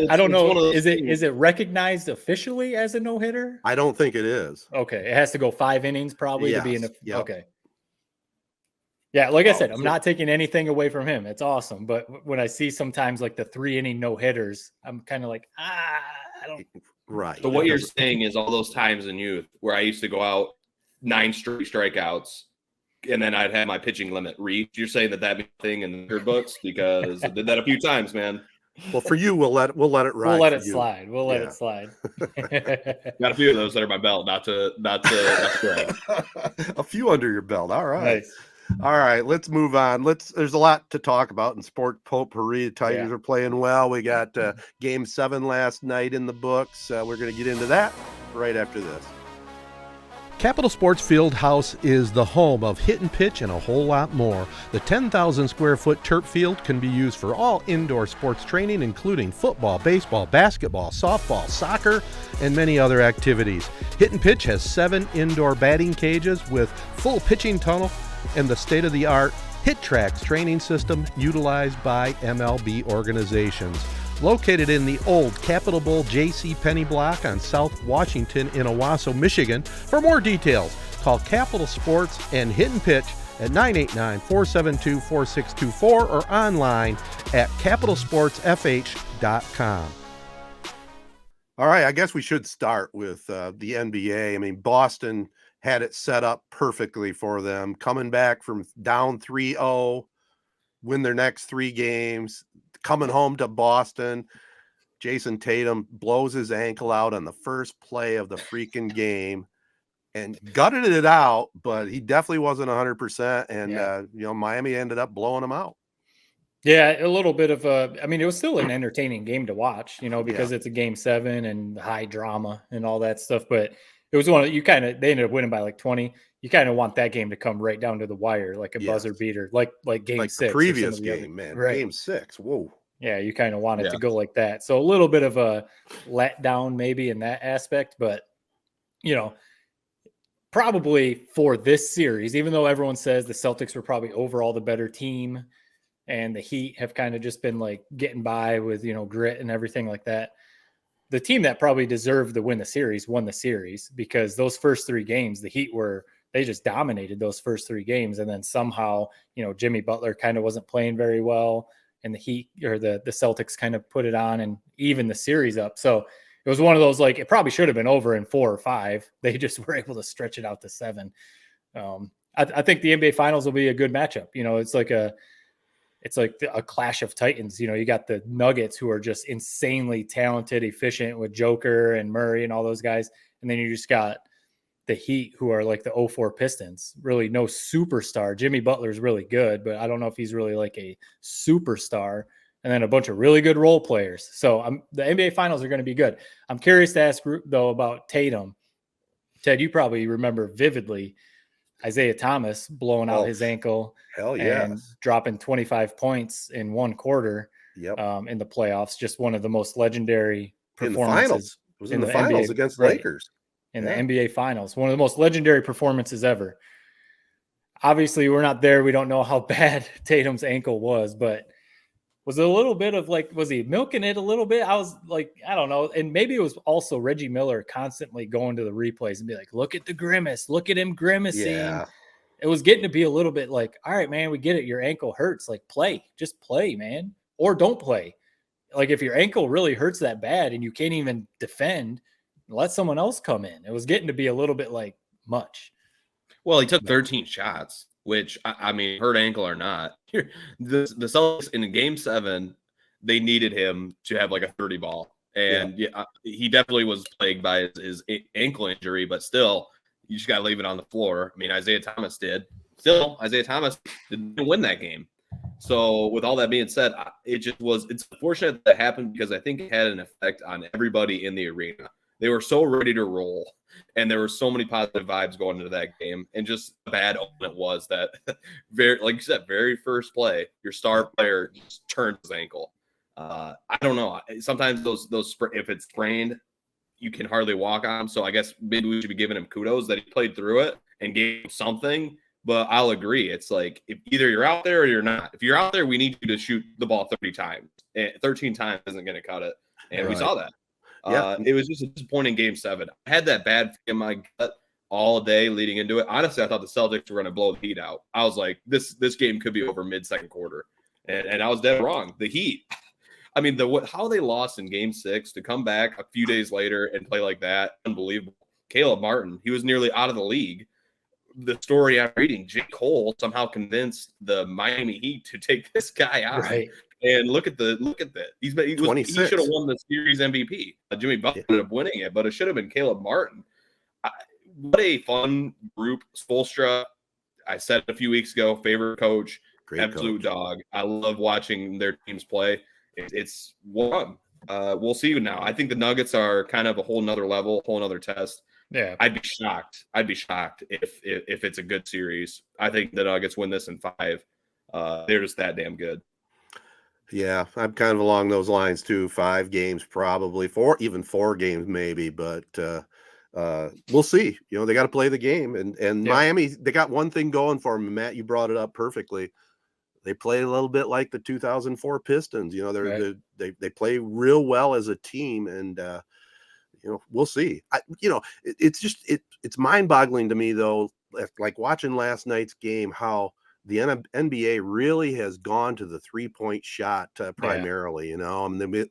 I don't know. Is it recognized officially as a no-hitter? I don't think it is. Okay. It has to go 5 innings probably to be in yep. Okay. Yeah, like I said, I'm not taking anything away from him. It's awesome. But when I see sometimes like the 3-inning no-hitters, I'm kind of like, I don't. Right. So what you're saying is all those times in youth where I used to go out 9 straight strikeouts and then I'd have my pitching limit reached. You're saying that means a thing in the books because I did that a few times, man. Well, for you, we'll let it ride. We'll let it slide. We'll let it slide. Got a few of those under my belt, not to a few under your belt. All right. Nice. All right, let's move on. There's a lot to talk about in sport potpourri. The Tigers are playing well. We got Game 7 last night in the books. We're going to get into that right after this. Capital Sports Fieldhouse is the home of hit and pitch and a whole lot more. The 10,000 square foot turf field can be used for all indoor sports training, including football, baseball, basketball, softball, soccer, and many other activities. Hit and Pitch has 7 indoor batting cages with full pitching tunnel and the state-of-the-art Hit Tracks training system utilized by MLB organizations. Located in the old Capitol Bowl J.C. Penney block on South Washington in Owasso, Michigan. For more details, call Capital Sports and Hit and Pitch at 989-472-4624 or online at capitalsportsfh.com. All right, I guess we should start with the NBA. I mean, Boston had it set up perfectly for them, coming back from down 3-0 win their next 3 games, coming home to Boston. Jason Tatum blows his ankle out on the first play of the freaking game and gutted it out, but he definitely wasn't 100%. And, Miami ended up blowing him out. Yeah, a little bit of it was still an entertaining game to watch, because it's a game 7 and high drama and all that stuff. But it was they ended up winning by like 20. You kind of want that game to come right down to the wire, like a buzzer beater, like game 6. The previous game, man. Right. Game 6. Whoa. Yeah, you kind of want it to go like that. So a little bit of a letdown maybe in that aspect, but probably for this series, even though everyone says the Celtics were probably overall the better team and the Heat have kind of just been like getting by with, grit and everything like that. The team that probably deserved to win the series won the series, because those first 3 games, the Heat they just dominated those first 3 games. And then somehow, Jimmy Butler kind of wasn't playing very well, and the Heat or the Celtics kind of put it on and even the series up. So it was one of those, like, it probably should have been over in 4 or 5. They just were able to stretch it out to 7. I think the NBA Finals will be a good matchup. It's like a clash of titans. You got the Nuggets, who are just insanely talented, efficient with Joker and Murray and all those guys. And then you just got the Heat, who are like the 04 Pistons, really no superstar. Jimmy Butler's really good, but I don't know if he's really like a superstar. And then a bunch of really good role players. So the NBA Finals are going to be good. I'm curious to ask, though, about Tatum. Ted, you probably remember vividly Isaiah Thomas blowing out his ankle. Hell yeah. And dropping 25 points in 1 quarter in the playoffs. Just one of the most legendary performances. It was in the finals NBA, against Lakers. In the NBA Finals. One of the most legendary performances ever. Obviously, we're not there. We don't know how bad Tatum's ankle was, but was it a little bit of like, was he milking it a little bit? I was like, I don't know. And maybe it was also Reggie Miller constantly going to the replays and be like, look at the grimace. Look at him grimacing. Yeah. It was getting to be a little bit like, all right, man, we get it. Your ankle hurts. Like, play. Just play, man. Or don't play. Like, if your ankle really hurts that bad and you can't even defend, let someone else come in. It was getting to be a little bit like much. Well, he took 13 shots. Which, I mean, hurt ankle or not, the Celtics in game 7, they needed him to have like a 30 ball. And he definitely was plagued by his ankle injury, but still, you just got to leave it on the floor. I mean, Isaiah Thomas did. Still, Isaiah Thomas didn't win that game. So with all that being said, it's unfortunate that happened, because I think it had an effect on everybody in the arena. They were so ready to roll, and there were so many positive vibes going into that game, and just the bad omen it was that like you said, very first play, your star player just turned his ankle. I don't know. Sometimes those if it's sprained, you can hardly walk on. So I guess maybe we should be giving him kudos that he played through it and gave him something. But I'll agree. It's like, if either you're out there or you're not. If you're out there, we need you to shoot the ball 30 times. 13 times isn't going to cut it. And we saw that. It was just a disappointing game 7. I had that bad in my gut all day leading into it. Honestly, I thought the Celtics were going to blow the Heat out. I was like, this game could be over mid-second quarter. And I was dead wrong. The Heat, I mean, how they lost in game 6 to come back a few days later and play like that, unbelievable. Caleb Martin, he was nearly out of the league. The story I'm reading, J. Cole somehow convinced the Miami Heat to take this guy out. Right. And look at that. He should have won the series MVP. Jimmy Butler ended up winning it, but it should have been Caleb Martin. What a fun group. Spoelstra, I said a few weeks ago, favorite coach, great absolute coach. Dog. I love watching their teams play. It's one. We'll see now. I think the Nuggets are kind of a whole nother level, whole nother test. Yeah, I'd be shocked if it's a good series. I think the Nuggets win this in 5. They're just that damn good. Yeah, I'm kind of along those lines too. 5 games, probably 4 games, maybe. But we'll see. They got to play the game, and Miami, they got one thing going for them. Matt, you brought it up perfectly. They play a little bit like the 2004 Pistons. They play real well as a team, and we'll see. It's mind-boggling to me though, like watching last night's game, how the NBA really has gone to the 3-point shot primarily. Right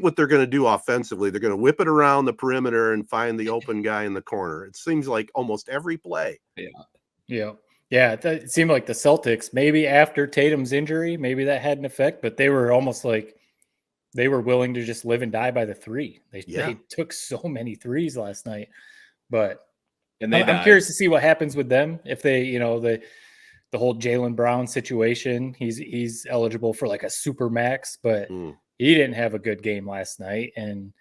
what they're going to do offensively. They're going to whip it around the perimeter and find the open guy in the corner. It seems like almost every play. Yeah. Yeah, it seemed like the Celtics, maybe after Tatum's injury, maybe that had an effect, but they were almost like they were willing to just live and die by the three. They took so many threes last night, but And I'm curious to see what happens with them if they, the whole Jaylen Brown situation. He's eligible for like a super max, but he didn't have a good game last night, and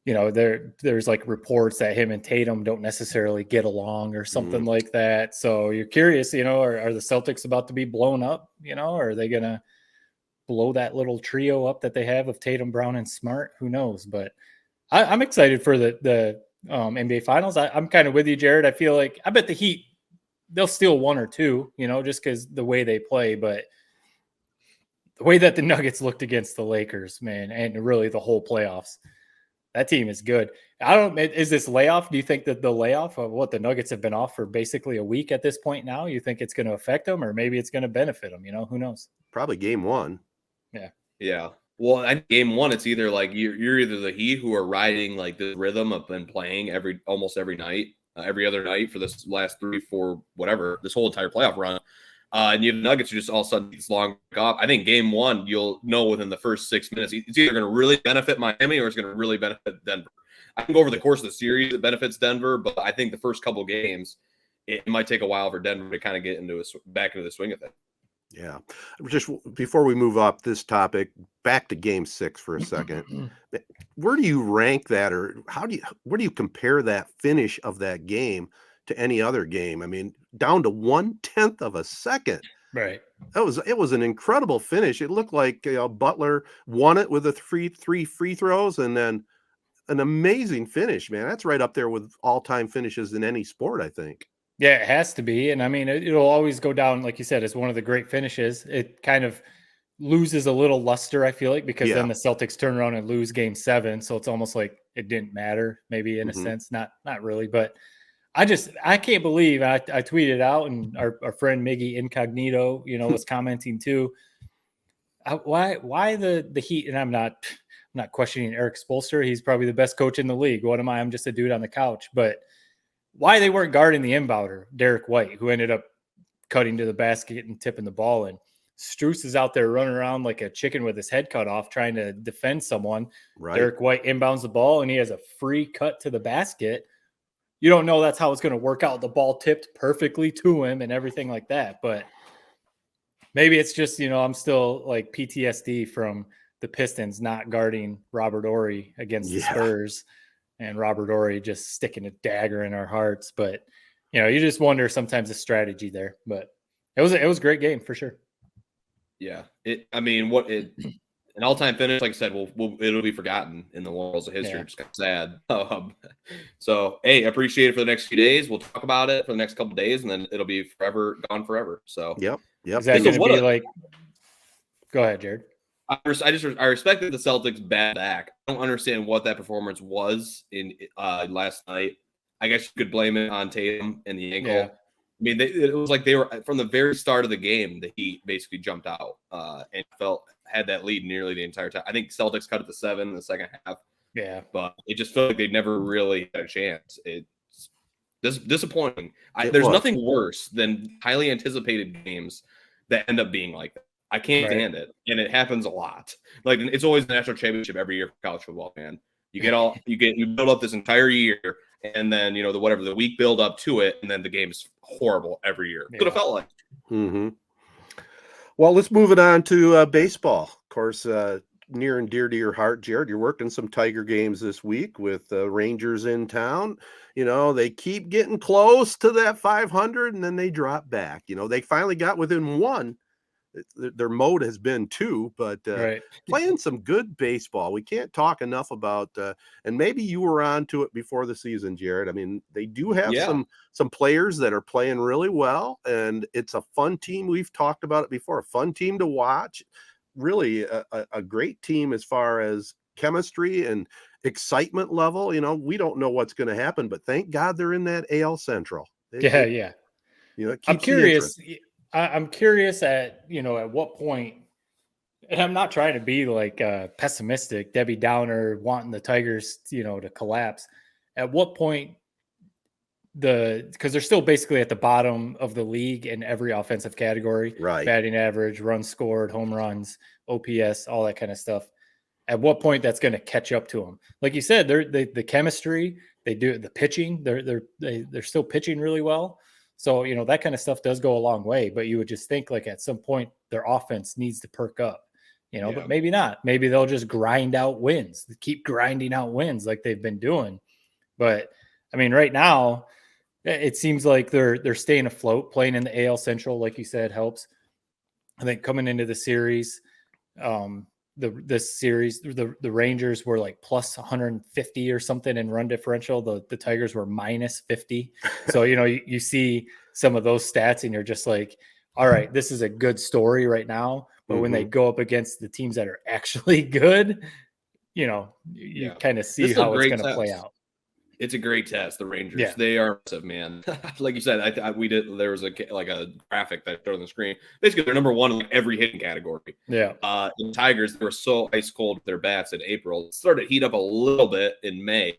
there's like reports that him and Tatum don't necessarily get along or something like that. So you're curious, are the Celtics about to be blown up? Or are they gonna blow that little trio up that they have of Tatum, Brown, and Smart? Who knows? But I'm excited for the NBA Finals. I'm kind of with you, Jared. I feel like I bet the Heat, they'll steal one or two, just because the way they play. But the way that the Nuggets looked against the Lakers, man, and really the whole playoffs, that team is good. Is this layoff? Do you think that the layoff of what the Nuggets have been off for basically a week at this point now, you think it's going to affect them, or maybe it's going to benefit them? Who knows? Probably game one. Yeah. Yeah. Well, game one, it's either like you're either the Heat who are riding like the rhythm of been playing almost every night, every other night for this last 3, 4, whatever, this whole entire playoff run. And you have Nuggets who just all of a sudden this long off. I think game one, you'll know within the first 6 minutes, it's either going to really benefit Miami or it's going to really benefit Denver. I think over the course of the series, it benefits Denver, but I think the first couple of games, it might take a while for Denver to kind of get back into the swing of it. Yeah. Just before we move up this topic, back to game 6 for a second. Where do you rank that, or where do you compare that finish of that game to any other game? I mean, down to 1/10 of a second. Right. It was an incredible finish. It looked like Butler won it with the three free throws, and then an amazing finish, man. That's right up there with all-time finishes in any sport, I think. Yeah, it has to be. And I mean, it'll always go down, like you said, as one of the great finishes. It kind of loses a little luster, I feel like, because then the Celtics turn around and lose game 7. So it's almost like it didn't matter, maybe in a sense. Not really. But I can't believe I tweeted out, and our friend Miggy Incognito, was commenting too. Why the Heat? And I'm not questioning Eric Spoelstra. He's probably the best coach in the league. What am I? I'm just a dude on the couch. But why they weren't guarding the inbounder, Derek White, who ended up cutting to the basket and tipping the ball. And Strus is out there running around like a chicken with his head cut off, trying to defend someone. Right. Derek White inbounds the ball, and he has a free cut to the basket. You don't know that's how it's going to work out. The ball tipped perfectly to him and everything like that. But maybe it's just, I'm still like PTSD from the Pistons not guarding Robert Horry against the Spurs, and Robert Horry just sticking a dagger in our hearts. But, you just wonder sometimes the strategy there. But it was a great game for sure. Yeah. An all-time finish, like I said, it'll be forgotten in the walls of history. It's kind of sad. So, hey, appreciate it for the next few days. We'll talk about it for the next couple of days, and then it'll be gone forever. So, yep. Is that going to be like? Go ahead, Jared. I respect that the Celtics bat back. I don't understand what that performance was in last night. I guess you could blame it on Tatum and the ankle. Yeah. I mean, it was like they were from the very start of the game. The Heat basically jumped out and had that lead nearly the entire time. I think Celtics cut it to 7 in the second half. Yeah, but it just felt like they never really had a chance. It's disappointing. There's nothing worse than highly anticipated games that end up being like that. I can't stand it, and it happens a lot. Like, it's always the national championship every year for college football, man. You build up this entire year, and then the week build up to it, and then the game's horrible every year. Could have felt like. Mm-hmm. Well, let's move it on to baseball. Of course, near and dear to your heart, Jared. You're working some Tiger games this week with Rangers in town. They keep getting close to that 500, and then they drop back. They finally got within 1. Their mode has been 2, but playing some good baseball. We can't talk enough about, and maybe you were on to it before the season, Jared. I mean, they do have some players that are playing really well, and it's a fun team. We've talked about it before, a fun team to watch. Really a great team as far as chemistry and excitement level. We don't know what's going to happen, but thank God they're in that AL Central. I'm curious. I'm curious at what point, and I'm not trying to be like pessimistic, Debbie Downer, wanting the Tigers, to collapse. At what point because they're still basically at the bottom of the league in every offensive category, Right. batting average, runs scored, home runs, OPS, all that kind of stuff. At what point that's going to catch up to them? Like you said, the chemistry, they do the pitching, they're still pitching really well. So, that kind of stuff does go a long way, but you would just think like at some point their offense needs to perk up, but maybe not. Maybe they'll just grind out wins, keep grinding out wins like they've been doing. But I mean, right now it seems like they're staying afloat, playing in the AL Central, like you said, helps. I think coming into the series, the Rangers were like plus 150 or something in run differential. The Tigers were minus 50. So, you see some of those stats and you're just like, all right, this is a good story right now. But when they go up against the teams that are actually good, you kind of see how it's going to play out. It's a great test. The Rangers, Yeah. They are impressive, man. Like you said, there was a graphic that I showed on the screen. Basically, they're number one in like every hitting category. Yeah. The Tigers, they were so ice cold with their bats in April. It started to heat up a little bit in May.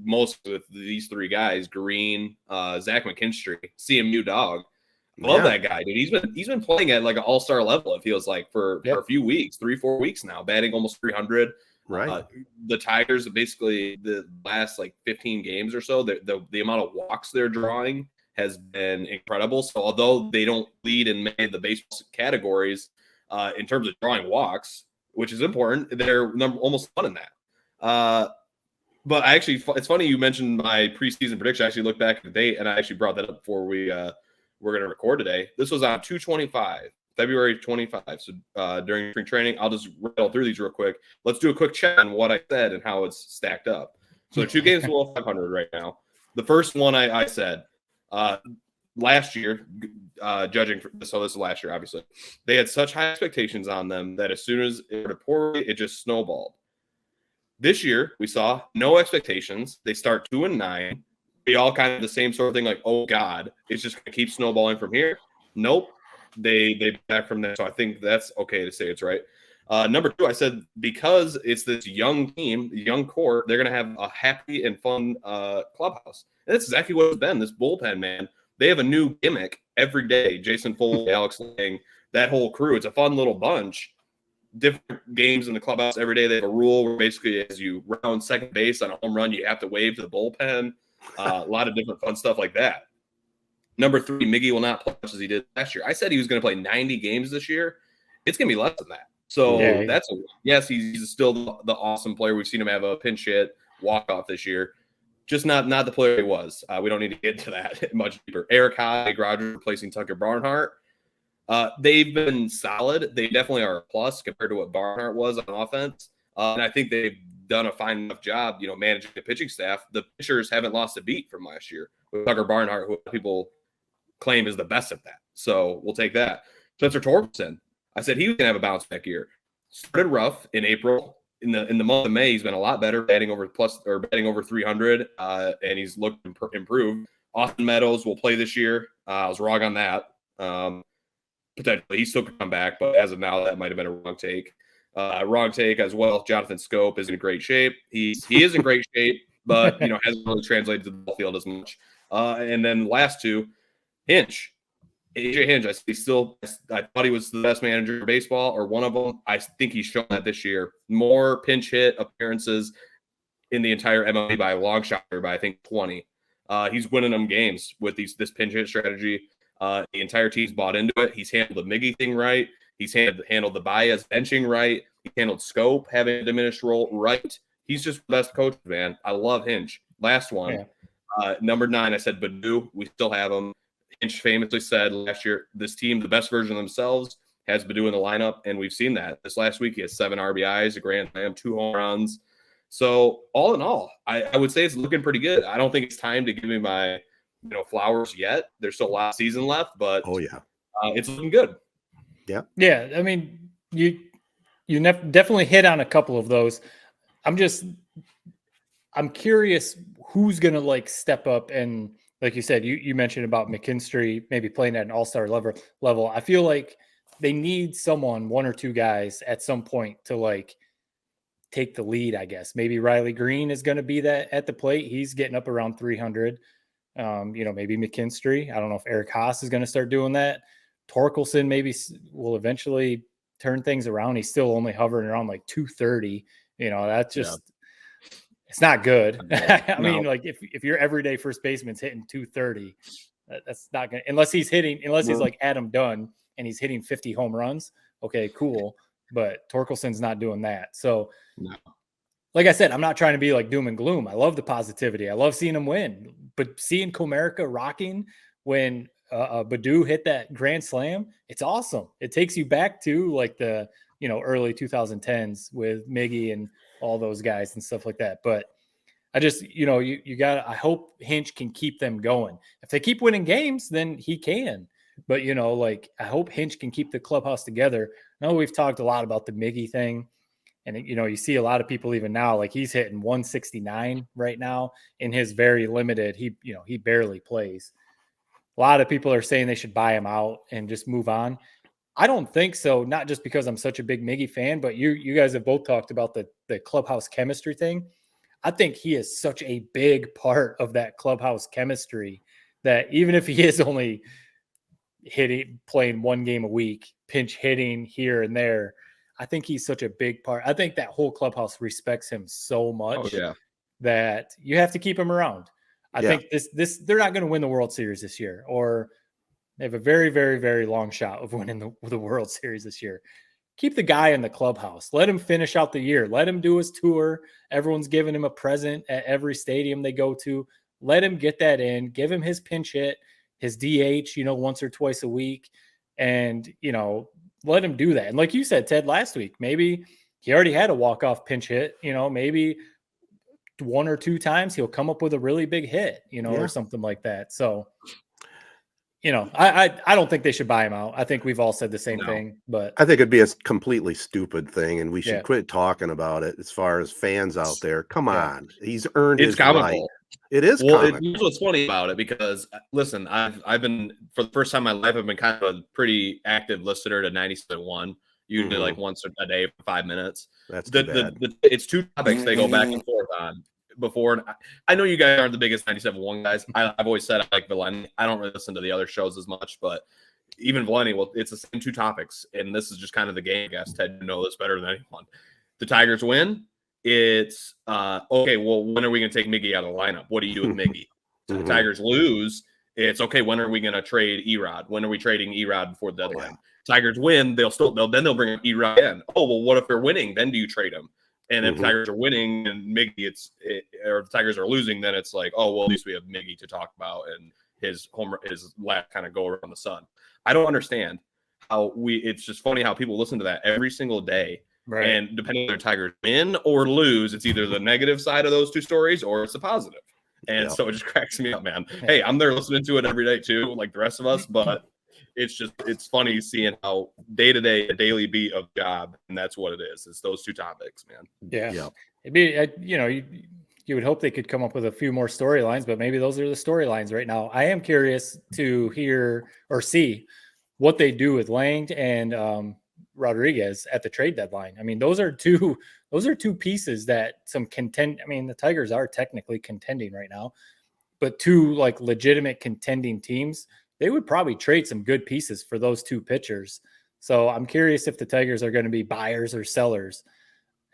Most with these three guys, Green, Zach McKinstry, CMU dog. Love that guy, dude. He's been playing at like an all-star level, it feels like, for a few weeks, 3-4 weeks now, batting almost 300. Right. The Tigers, basically the last like 15 games or so, the amount of walks they're drawing has been incredible. So although they don't lead in many of the baseball categories in terms of drawing walks, which is important, they're almost one in that. But it's funny you mentioned my preseason prediction. I actually looked back at the date, and I actually brought that up before we're going to record today. This was on 2/25. February 25. So during spring training, I'll just rattle through these real quick. Let's do a quick check on what I said and how it's stacked up. So 2 games below 500 right now. The first one I said last year, so this is last year, obviously. They had such high expectations on them that as soon as it were poorly, it just snowballed. This year, we saw no expectations. They start 2-9. We all kind of the same sort of thing, like, oh, God, it's just going to keep snowballing from here. Nope. They back from that, so I think that's okay to say it's right. Number 2, I said because it's this young team, young core, they're going to have a happy and fun clubhouse. And that's exactly what it's been, this bullpen, man. They have a new gimmick every day. Jason Foley, Alex Lang, that whole crew. It's a fun little bunch. Different games in the clubhouse every day. They have a rule where basically as you round second base on a home run, you have to wave to the bullpen. A lot of different fun stuff like that. Number 3, Miggy will not play as much as he did last year. I said he was going to play 90 games this year. It's going to be less than that. So yes, he's still the awesome player. We've seen him have a pinch hit walk-off this year. Just not the player he was. We don't need to get into that much deeper. Eric High, Rogers replacing Tucker Barnhart. They've been solid. They definitely are a plus compared to what Barnhart was on offense. And I think they've done a fine enough job, managing the pitching staff. The pitchers haven't lost a beat from last year with Tucker Barnhart, who people claim is the best at that. So we'll take that. Spencer Torkelson, I said he was going to have a bounce back year. Started rough in April. In the month of May, he's been a lot better, batting over 300, and he's looked improved. Austin Meadows will play this year. I was wrong on that. Potentially, he still could come back, but as of now, that might have been a wrong take. Wrong take as well. Jonathan Scope is in great shape. He is in great shape, but hasn't really translated to the ball field as much. And then last 2, Hinch. AJ Hinch, I thought he was the best manager in baseball, or one of them. I think he's shown that this year. More pinch hit appearances in the entire MLB by a long shot, by I think 20. He's winning them games with this pinch hit strategy. The entire team's bought into it. He's handled the Miggy thing right. He's handled the Baez benching right. He handled Scope having a diminished role right. He's just the best coach, man. I love Hinch. Last one, number 9, I said Badu. We still have him. Hinch famously said last year, this team, the best version of themselves, has Badu in the lineup, and we've seen that. This last week, he has 7 RBIs, a grand slam, 2 home runs. So all in all, I would say it's looking pretty good. I don't think it's time to give me my flowers yet. There's still a lot of season left, but it's looking good. Yeah. I mean, you definitely hit on a couple of those. I'm curious who's going to step up, and like you said, you mentioned about McKinstry maybe playing at an all-star level. I feel like they need someone, 1 or 2 guys at some point to take the lead, I guess. Maybe Riley Green is going to be that at the plate. He's getting up around 300. Maybe McKinstry. I don't know if Eric Haas is going to start doing that. Torkelson maybe will eventually turn things around. He's still only hovering around like 230. That's just it's not good. I mean, like if your everyday first baseman's hitting 230, that's not going to, unless he's like Adam Dunn and he's hitting 50 home runs. Okay, cool. But Torkelson's not doing that. So, like I said, I'm not trying to be like doom and gloom. I love the positivity. I love seeing him win. But seeing Comerica rocking when Baddoo hit that grand slam, it's awesome. It takes you back to like the early 2010s with Miggy and all those guys and stuff like that. But I just I hope Hinch can keep them going. If they keep winning games, then he can. But I hope Hinch can keep the clubhouse together. I know we've talked a lot about the Miggy thing. And, you see a lot of people even now, like he's hitting 169 right now in his very limited, he barely plays. A lot of people are saying they should buy him out and just move on. I don't think so. Not just because I'm such a big Miggy fan, but you guys have both talked about the clubhouse chemistry thing. I think he is such a big part of that clubhouse chemistry that even if he is only playing one game a week, pinch hitting here and there, I think he's such a big part. I think that whole clubhouse respects him so much that you have to keep him around. I think they're not going to win the World Series this year, or they have a very, very, very long shot of winning the World Series this year. Keep the guy in the clubhouse. Let him finish out the year. Let him do his tour. Everyone's giving him a present at every stadium they go to. Let him get that in. Give him his pinch hit, his DH, once or twice a week. And, let him do that. And like you said, Ted, last week, maybe he already had a walk-off pinch hit, maybe one or two times he'll come up with a really big hit, or something like that. So, I don't think they should buy him out. I think we've all said the same thing, but I think it'd be a completely stupid thing, and we should quit talking about it as far as fans out there. Come on. He's earned his right. It is comical. Here's what's funny about it, because listen, I've been, for the first time in my life, I've been kind of a pretty active listener to 97.1, usually like once a day for 5 minutes. That's too bad. It's two topics they go back and forth on. Before, and I know you guys aren't the biggest 97.1 guys. I've always said I like Valenti. I don't really listen to the other shows as much, but even Valenti, it's the same two topics, and this is just kind of the game, I guess. Ted, you know this better than anyone. The Tigers win. It's okay. Well, when are we going to take Miggy out of the lineup? What do you do with Miggy? The Tigers lose. It's okay. When are we going to trade Erod? When are we trading Erod before the deadline? Tigers win. They'll bring Erod in. Oh well, what if they're winning? Then do you trade him? And if Tigers are winning and Miggy, or the Tigers are losing, then it's like, oh well, at least we have Miggy to talk about and his last kind of go around the sun. I don't understand how it's just funny how people listen to that every single day. Right. And depending on whether Tigers win or lose, it's either the negative side of those two stories or it's the positive. And so it just cracks me up, man. Hey, I'm there listening to it every day too, like the rest of us, but it's funny seeing how day to day, a daily beat of job, and that's what it is. It's those two topics, man. Yeah. It'd be, you would hope they could come up with a few more storylines, but maybe those are the storylines right now. I am curious to hear or see what they do with Lang and Rodriguez at the trade deadline. I mean, those are two pieces that some contend. I mean, the Tigers are technically contending right now, but two like legitimate contending teams, they would probably trade some good pieces for those two pitchers. So I'm curious if the Tigers are going to be buyers or sellers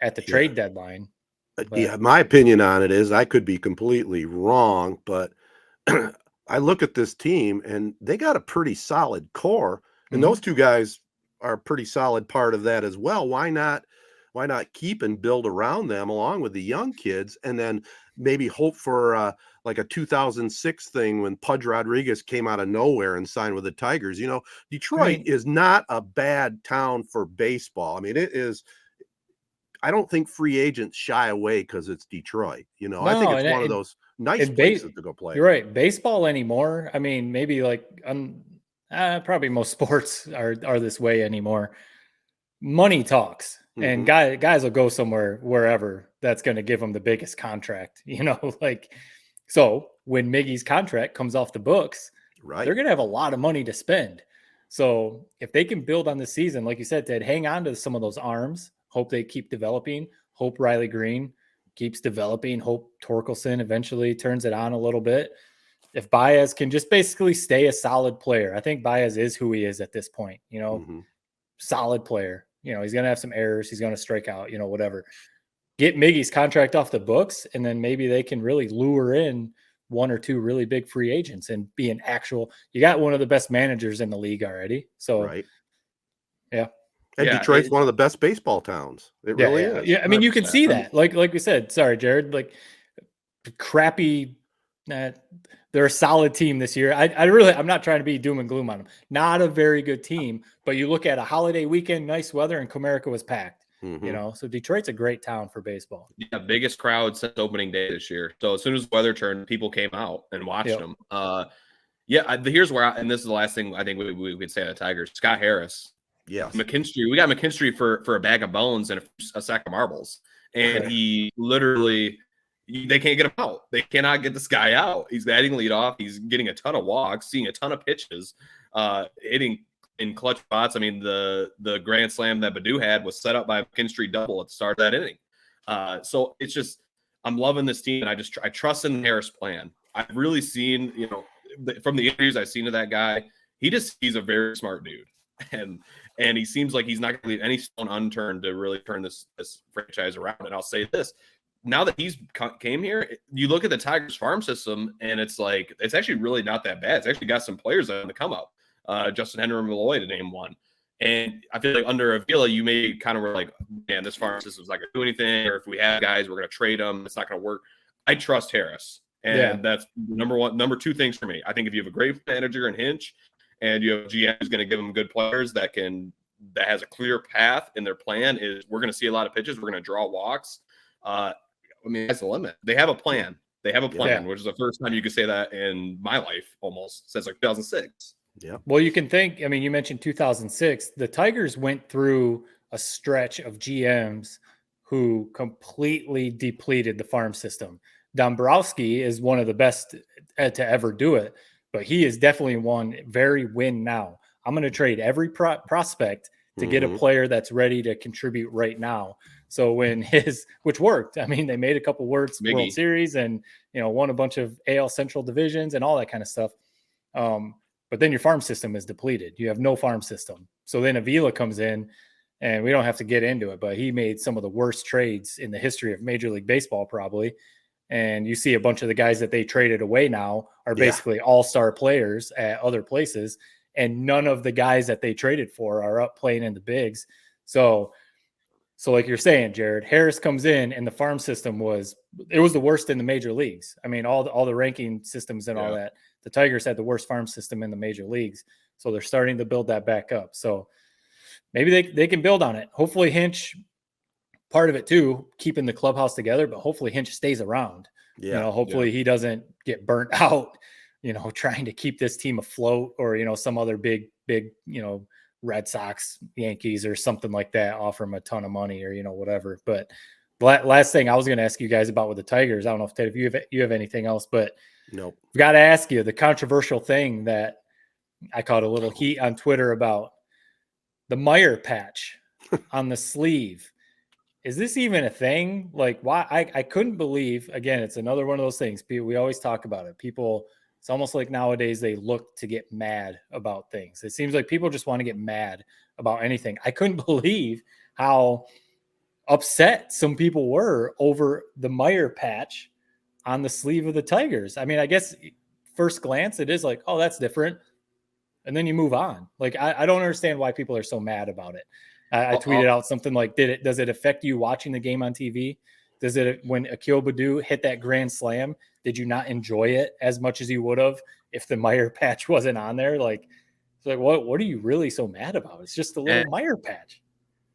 at the trade deadline. But my opinion on it is I could be completely wrong, but I look at this team and they got a pretty solid core, and those two guys are a pretty solid part of that as well. Why not keep and build around them along with the young kids, and then maybe hope for like a 2006 thing when Pudge Rodriguez came out of nowhere and signed with the Tigers. Detroit is not a bad town for baseball. I mean, it is. I don't think free agents shy away because it's Detroit. No, I think it's one of those nice places to go play. You're right. Baseball anymore. I mean, maybe like probably most sports are this way anymore. Money talks, and guys will go somewhere, wherever that's going to give them the biggest contract, so when Miggy's contract comes off the books, they're going to have a lot of money to spend. So if they can build on the season, like you said, Ted, hang on to some of those arms, hope they keep developing, hope Riley Green keeps developing, hope Torkelson eventually turns it on a little bit. if Baez can just basically stay a solid player, I think Baez is who he is at this point, solid player. He's going to have some errors. He's going to strike out, whatever. Get Miggy's contract off the books, and then maybe they can really lure in one or two really big free agents and be an actual – you got one of the best managers in the league already. So, yeah. And Detroit's one of the best baseball towns. It really is. Yeah, I mean, you can see that. Like we said, sorry, Jared, like crappy they're a solid team this year. I'm not trying to be doom and gloom on them. Not a very good team, but you look at a holiday weekend, nice weather, and Comerica was packed. So Detroit's a great town for baseball. Yeah, biggest crowd since opening day this year. So as soon as the weather turned, people came out and watched them. Here's where, and this is the last thing I think we could say on the Tigers. Scott Harris. Yes. McKinstry. We got McKinstry for a bag of bones and a sack of marbles. And he literally, they can't get him out. They cannot get this guy out. He's batting leadoff. He's getting a ton of walks, seeing a ton of pitches, hitting in clutch spots. I mean, the grand slam that Baddoo had was set up by a McKinstry double at the start of that inning. So it's just, I'm loving this team, and I trust in Harris' plan. I've really seen, from the interviews I've seen of that guy, he's a very smart dude, and he seems like he's not going to leave any stone unturned to really turn this franchise around. And I'll say this: now that he's came here, you look at the Tigers farm system, and it's like it's actually really not that bad. It's actually got some players on the come up. Justin Henry and Malloy to name one. And I feel like under Avila, you may kind of were like, man, this farm system's not going to do anything. Or if we have guys, we're going to trade them. It's not going to work. I trust Harris. And that's number two things for me. I think if you have a great manager in Hinch and you have a GM who's going to give them good players that has a clear path in their plan, is we're going to see a lot of pitches. We're going to draw walks. I mean, that's the limit. They have a plan. Which is the first time you could say that in my life almost since like 2006. Yeah. Well, you can think, I mean, you mentioned 2006. The Tigers went through a stretch of GMs who completely depleted the farm system. Dombrowski is one of the best to ever do it, but he is definitely one very win now. I'm going to trade every prospect to get a player that's ready to contribute right now. So which worked. I mean, they made a couple World Series and, won a bunch of AL Central divisions and all that kind of stuff. But then your farm system is depleted. You have no farm system. So then Avila comes in, and we don't have to get into it, but he made some of the worst trades in the history of Major League Baseball, probably. And you see a bunch of the guys that they traded away now are basically all-star players at other places, and none of the guys that they traded for are up playing in the bigs. So like you're saying, Jared, Harris comes in, and the farm system was the worst in the major leagues. I mean, all the ranking systems and all that. The Tigers had the worst farm system in the major leagues. So they're starting to build that back up. So maybe they can build on it. Hopefully Hinch, part of it too, keeping the clubhouse together, but hopefully Hinch stays around. Hopefully he doesn't get burnt out, trying to keep this team afloat, or, some other big, Red Sox, Yankees, or something like that, offer him a ton of money, or, whatever. But last thing I was going to ask you guys about with the Tigers, I don't know if Ted, if you have anything else, but nope. I've got to ask you the controversial thing that I caught a little heat on Twitter about, the Meyer patch on the sleeve. Is this even a thing? Like, why? I couldn't believe, again, it's another one of those things. We always talk about it. People, it's almost like nowadays they look to get mad about things. It seems like people just want to get mad about anything. I couldn't believe how upset some people were over the Meyer patch on the sleeve of the Tigers. I mean, I guess first glance, it is like, oh, that's different. And then you move on. Like, I don't understand why people are so mad about it. I tweeted out something like, does it affect you watching the game on TV? Does it, when Akil Baddoo hit that grand slam, did you not enjoy it as much as you would have if the Meyer patch wasn't on there? Like, it's like, what are you really so mad about? It's just a little Meyer patch.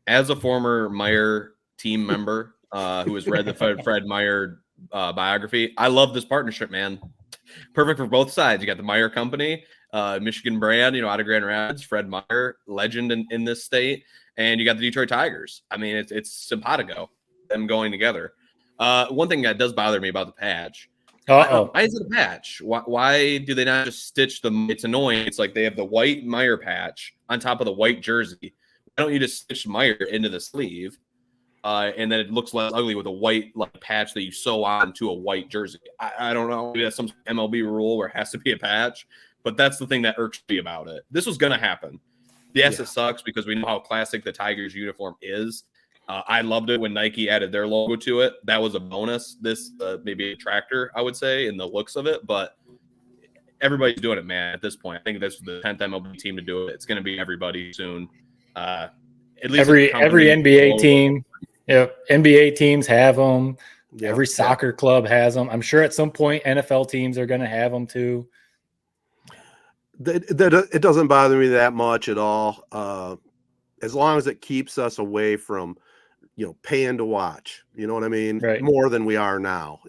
As a former Meyer team member who has read the Fred Meyer biography, I love this partnership, man. Perfect for both sides. You got the Meyer company, Michigan brand, out of Grand Rapids, Fred Meyer, legend in this state. And you got the Detroit Tigers. I mean, it's simpatico, them going together. One thing that does bother me about the patch. Why is it a patch? Why do they not just stitch them? It's annoying. It's like they have the white Meyer patch on top of the white jersey. Why don't you just stitch Meyer into the sleeve? and then it looks less ugly with a white like patch that you sew on to a white jersey. I don't know. Maybe that's some MLB rule where it has to be a patch, but that's the thing that irks me about it. This was going to happen. Yes, It sucks because we know how classic the Tigers uniform is. I loved it when Nike added their logo to it. That was a bonus. This maybe a detractor, I would say, in the looks of it, but everybody's doing it, man, at this point. I think this is the 10th MLB team to do it. It's going to be everybody soon. At least every NBA team, NBA teams have them. Yep. Every soccer club has them. I'm sure at some point NFL teams are going to have them too. It doesn't bother me that much at all, as long as it keeps us away from, paying to watch. You know what I mean? Right. More than we are now.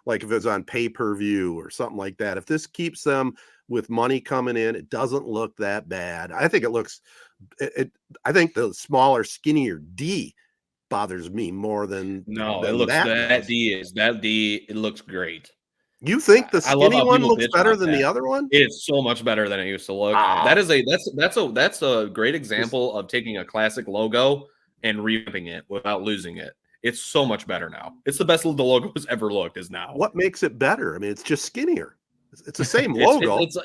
Like if it's on pay-per-view or something like that. If this keeps them with money coming in, it doesn't look that bad. I think it looks. I think the smaller, skinnier D bothers me more than it looks that D. It looks great. You think the skinny one looks better than the other one? It's so much better than it used to look. That's a great example of taking a classic logo and revamping it without losing it. It's so much better now. It's the best the logo has ever looked is now. What makes it better? I mean, it's just skinnier. It's the same logo. It's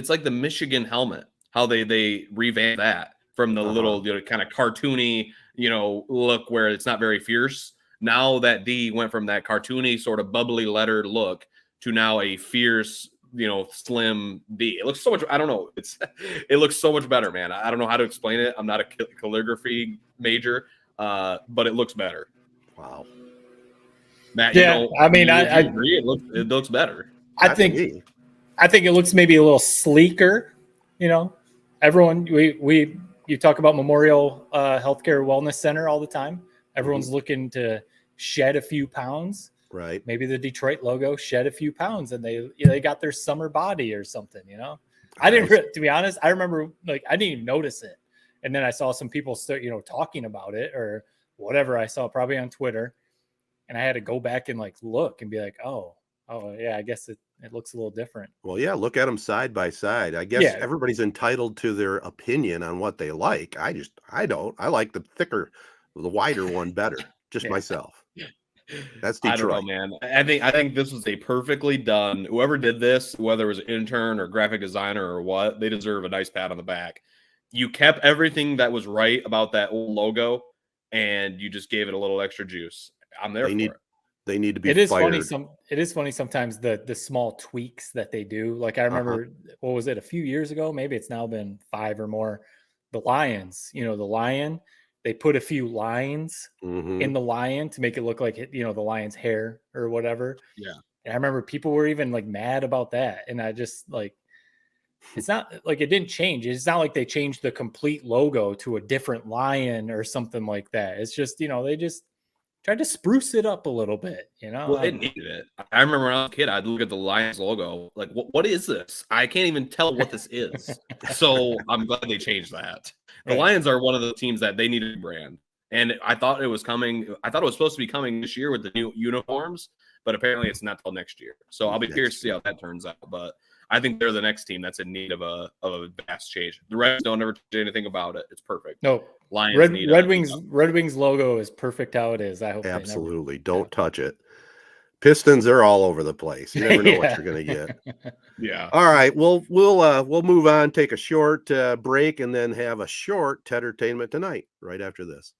like the Michigan helmet. How they revamped that from the little kind of cartoony look where it's not very fierce. Now that D went from that cartoony sort of bubbly lettered look to now a fierce, slim D. It looks so much. I don't know. It looks so much better, man. I don't know how to explain it. I'm not a calligraphy major, but it looks better. Wow. Matt, I mean, I agree. It looks better. I think it looks maybe a little sleeker. Everyone you talk about Memorial Healthcare Wellness Center all the time. Everyone's looking to shed a few pounds. Right. Maybe the Detroit logo shed a few pounds and they got their summer body or something, I didn't, to be honest, I remember I didn't even notice it. And then I saw some people start, talking about it or whatever I saw probably on Twitter. And I had to go back and look and be like, oh yeah, I guess it looks a little different. Well, yeah, look at them side by side. I guess everybody's entitled to their opinion on what they like. I don't. I like the wider one better. Just myself. That's Detroit. I don't know, man. I think this was a perfectly done. Whoever did this, whether it was an intern or graphic designer or what, they deserve a nice pat on the back. You kept everything that was right about that old logo, and you just gave it a little extra juice. I'm there for it. They need to be. It is fired. funny. It is funny sometimes the small tweaks that they do. Like I remember, what was it, a few years ago? Maybe it's now been 5 or more. The Lions, the lion. They put a few lines in the lion to make it look like the lion's hair or whatever. Yeah. And I remember people were even mad about that. And I just it's not like it didn't change. It's not like they changed the complete logo to a different lion or something like that. It's just, they just tried to spruce it up a little bit, Well, it needed it. I remember when I was a kid, I'd look at the Lions logo, like, what is this? I can't even tell what this is. So I'm glad they changed that. The Lions are one of the teams that they needed a brand. And I thought it was coming. I thought it was supposed to be coming this year with the new uniforms, but apparently it's not till next year. So I'll be curious to see how that turns out. But I think they're the next team that's in need of a vast change. The Reds don't ever change anything about it. It's perfect. No. Lions Red Wings logo is perfect how it is. I hope absolutely don't touch it. Pistons are all over the place. You never know what you're going to get. Yeah. All right. We'll move on, take a short break, and then have a short Tedertainment Tonight right after this.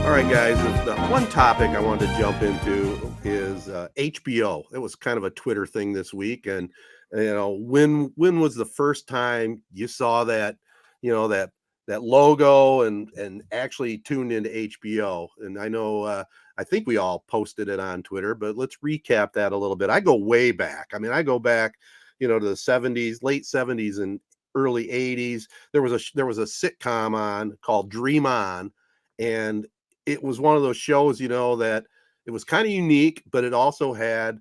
All right, guys. The one topic I wanted to jump into is HBO. It was kind of a Twitter thing this week, and when was the first time you saw that that logo and actually tuned into HBO? And I know I think we all posted it on Twitter, but let's recap that a little bit. I go way back. I mean, I go back, to the 70s, late 70s and early 80s. There was a sitcom on called Dream On, and it was one of those shows, that it was kind of unique, but it also had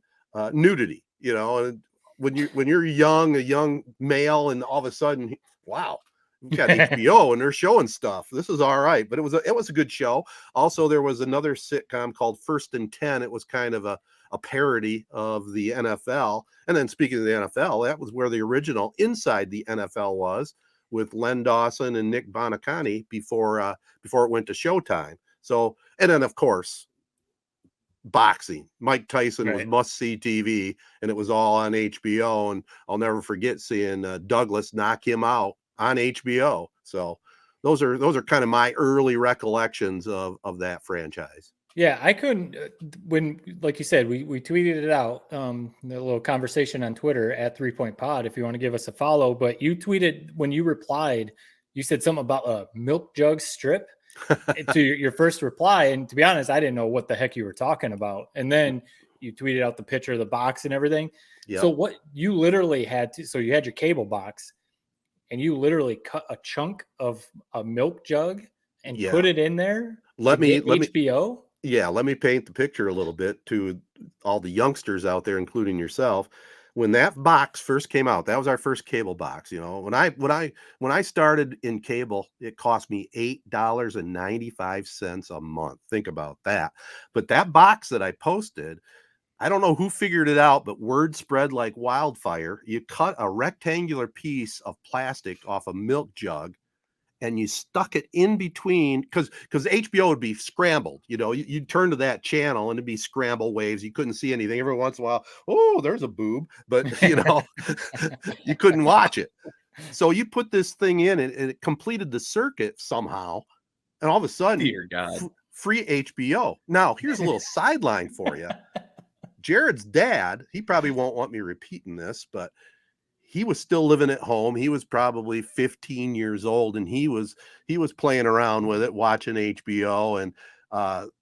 nudity, and when you're young, a young male, and all of a sudden, wow, we got HBO and they're showing stuff. This is all right, but it was a good show. Also, there was another sitcom called First and 10. It was kind of a parody of the NFL. And then speaking of the NFL, that was where the original Inside the NFL was, with Len Dawson and Nick Bonacani before it went to Showtime. So, and then of course, boxing. Mike Tyson was must-see TV, and it was all on HBO. And I'll never forget seeing Douglas knock him out on HBO. So those are kind of my early recollections of that franchise. Yeah, I couldn't when, like you said, we tweeted it out, the little conversation on Twitter at 3 Point Pod, if you want to give us a follow. But you tweeted, when you replied, you said something about a milk jug strip to your first reply. And to be honest, I didn't know what the heck you were talking about. And then you tweeted out the picture of the box and everything. Yep. So what you literally had to, so you had your cable box and you literally cut a chunk of a milk jug and put it in there. Let me HBO. Let me paint the picture a little bit to all the youngsters out there, including yourself. When that box first came out, that was our first cable box. You know, when I started in cable, it cost me $8.95 a month. Think about that. But that box that I posted, I don't know who figured it out, but word spread like wildfire. You cut a rectangular piece of plastic off a milk jug, and you stuck it in between, because HBO would be scrambled. You know, you'd turn to that channel and it'd be scramble waves. You couldn't see anything. Every once in a while, oh, there's a boob, but you know, you couldn't watch it. So you put this thing in, and it completed the circuit somehow, and all of a sudden, dear God, free HBO. Now, here's a little sideline for you. Jared's dad, he probably won't want me repeating this, but he was still living at home. He was probably 15 years old, and he was playing around with it, watching HBO. And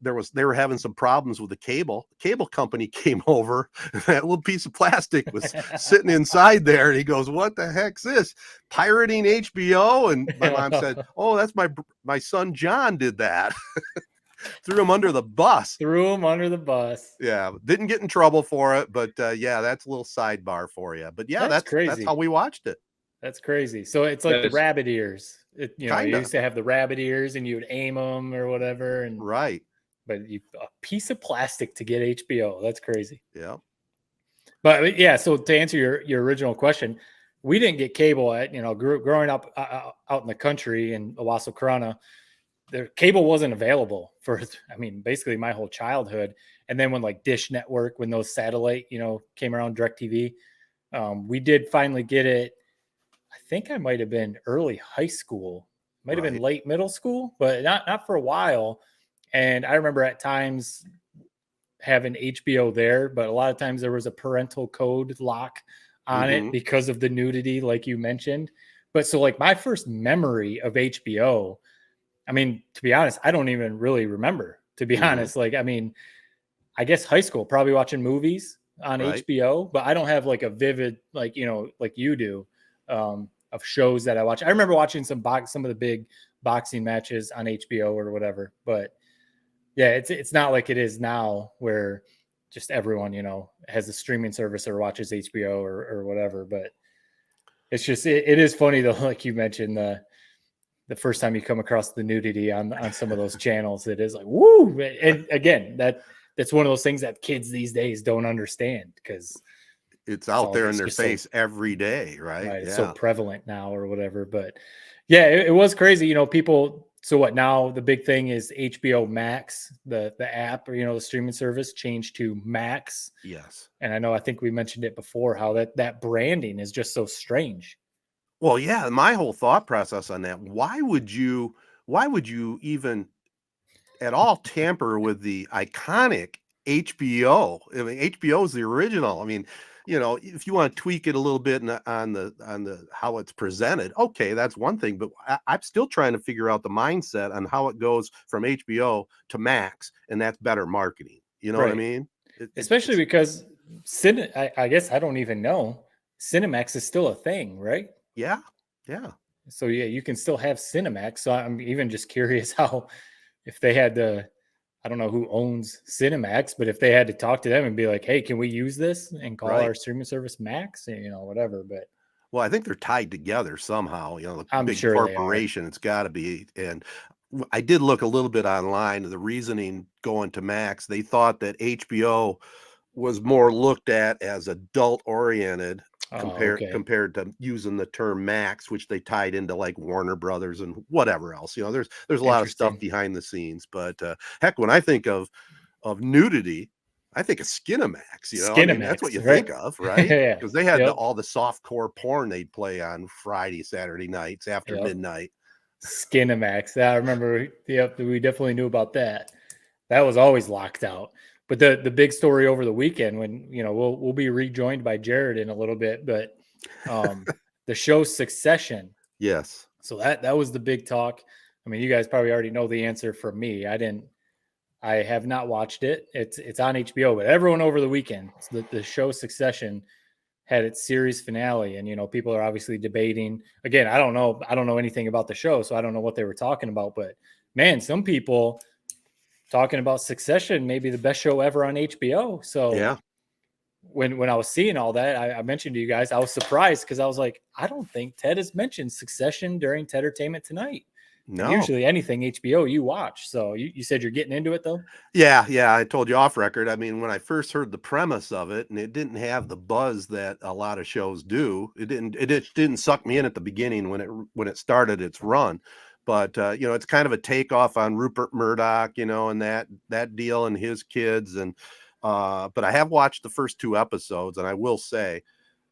they were having some problems with the cable. The cable company came over, and that little piece of plastic was sitting inside there. And he goes, "What the heck's this? Pirating HBO?" And my mom said, "Oh, that's my son John did that." Threw him under the bus. Yeah, didn't get in trouble for it, but that's a little sidebar for you. But yeah, that's crazy. That's how we watched it. That's crazy. So it's like the rabbit ears. You used to have the rabbit ears, and you would aim them or whatever. And right. But a piece of plastic to get HBO. That's crazy. Yeah. But yeah, so to answer your original question, we didn't get cable at, growing up out in the country in Owasso Corona. The cable wasn't available for, basically my whole childhood. And then when like Dish Network, when those satellite, came around, DirecTV, we did finally get it. I think I might have been early high school, might have been late middle school, but not for a while. And I remember at times having HBO there, but a lot of times there was a parental code lock on it because of the nudity, like you mentioned. But so like my first memory of HBO, to be honest, I don't even really remember, to be honest. Like, I guess high school, probably watching movies on HBO, but I don't have like a vivid, like you do, of shows that I watch. I remember watching some of the big boxing matches on HBO or whatever, but yeah, it's not like it is now where just everyone, has a streaming service or watches HBO or whatever. But it's just, it is funny though, like you mentioned, the first time you come across the nudity on some of those channels, it is like, woo. And again, that's one of those things that kids these days don't understand, because it's out there in their face every day, right? It's so prevalent now or whatever. But yeah, it was crazy. People, so what now, the big thing is HBO Max, the app, or, the streaming service changed to Max. Yes. And I think we mentioned it before, how that branding is just so strange. Well, yeah, my whole thought process on that, why would you even at all tamper with the iconic HBO? HBO is the original. If you want to tweak it a little bit on the how it's presented, okay, that's one thing. But I'm still trying to figure out the mindset on how it goes from HBO to Max, and that's better marketing. You know what I mean? Especially because I guess I don't even know. Cinemax is still a thing, right? Yeah. So yeah, you can still have Cinemax. So I'm even just curious how, if they had to, I don't know who owns Cinemax, but if they had to talk to them and be like, "Hey, can we use this and call our streaming service Max?" Whatever. But Well, I think they're tied together somehow, the I'm big sure they are. corporation, it's gotta be, and I did look a little bit online, the reasoning going to Max, they thought that HBO was more looked at as adult-oriented Oh, okay. compared to using the term Max, which they tied into, like, Warner Brothers and whatever else, there's a lot of stuff Interesting. behind the scenes, but, heck, when I think of nudity, I think of Skinamax, I mean, that's what you Skinemax, think right? of, right? Yeah. Because they had Yep. all the softcore porn they'd play on Friday, Saturday nights after Yep. midnight. Skinemax. I remember. Yep, we definitely knew about that. That was always locked out. But the big story over the weekend, when we'll be rejoined by Jared in a little bit, but the show Succession. Yes. So that was the big talk. I mean, you guys probably already know the answer from me. I have not watched it. It's on HBO, but everyone over the weekend, the show Succession had its series finale, and people are obviously debating. Again, I don't know anything about the show, so I don't know what they were talking about. But man, some people talking about Succession, maybe the best show ever on HBO. So Yeah. when I was seeing all that, I mentioned to you guys, I was surprised because I was like, I don't think Ted has mentioned Succession during Tedertainment Tonight. And No. usually anything HBO you watch. So you said you're getting into it though? Yeah, I told you off record. I mean, when I first heard the premise of it, and it didn't have the buzz that a lot of shows do, it didn't suck me in at the beginning when it started its run. But it's kind of a takeoff on Rupert Murdoch, and that deal and his kids, and but I have watched the first 2 episodes, and I will say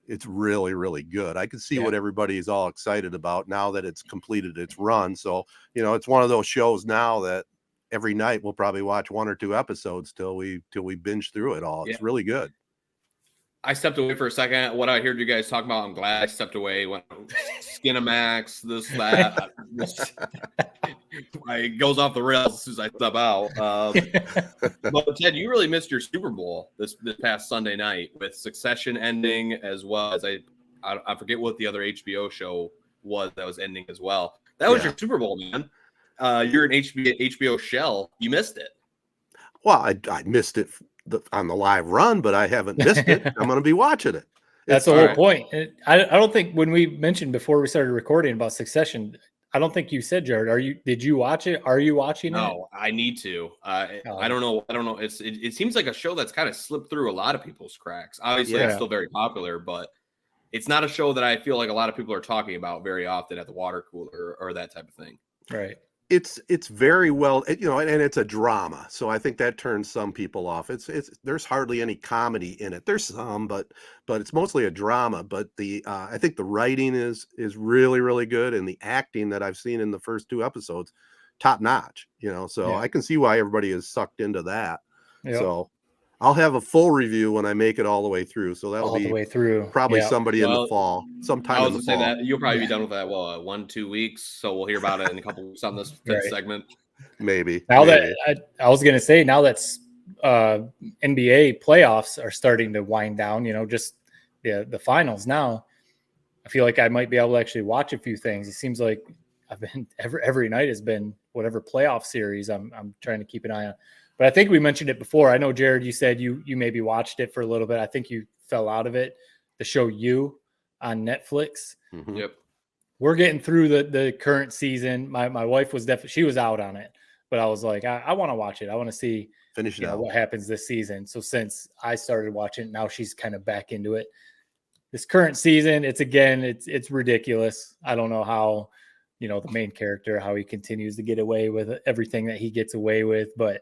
it's really, really good. I can see Yeah. what everybody is all excited about now that it's completed its run. So, it's one of those shows now that every night we'll probably watch 1 or 2 episodes till we binge through it all. Yeah. It's really good. I stepped away for a second. What I heard you guys talking about, I'm glad I stepped away. Went Skinamax, this, that. It goes off the rails as soon as I step out. But Ted, you really missed your Super Bowl this past Sunday night with Succession ending, as well as I forget what the other HBO show was that was ending as well. That was your Super Bowl, man. You're an HBO shell. You missed it. Well, I missed it on the live run, but I haven't missed it. I'm going to be watching it. That's the whole point. I don't think when we mentioned before we started recording about Succession, I don't think you said, Jared, did you watch it? Are you watching it? No, I need to. I don't know. It seems like a show that's kind of slipped through a lot of people's cracks. Obviously, it's still very popular, but it's not a show that I feel like a lot of people are talking about very often at the water cooler or that type of thing. Right. It's very well, and it's a drama, so I think that turns some people off. There's hardly any comedy in it. There's some, but it's mostly a drama. But I think the writing is really, really good, and the acting that I've seen in the first 2 episodes, top notch. So I can see why everybody is sucked into that. Yep. So I'll have a full review when I make it all the way through. So that'll be all the way through. Probably somebody in the fall, sometime in the fall. That you'll probably be done with that. Well, 1-2 weeks. So we'll hear about it in a couple weeks on this segment. Maybe. That I was going to say, now that NBA playoffs are starting to wind down, just the finals now, I feel like I might be able to actually watch a few things. It seems like I've been every night has been whatever playoff series I'm trying to keep an eye on. But I think we mentioned it before. I know, Jared, you said you maybe watched it for a little bit. I think you fell out of it. The show You on Netflix. Mm-hmm. Yep. We're getting through the current season. My wife was she was out on it, but I was like, I want to watch it. I want to see what happens this season. So since I started watching, now she's kind of back into it. This current season, it's ridiculous. I don't know how, the main character, how he continues to get away with everything that he gets away with, but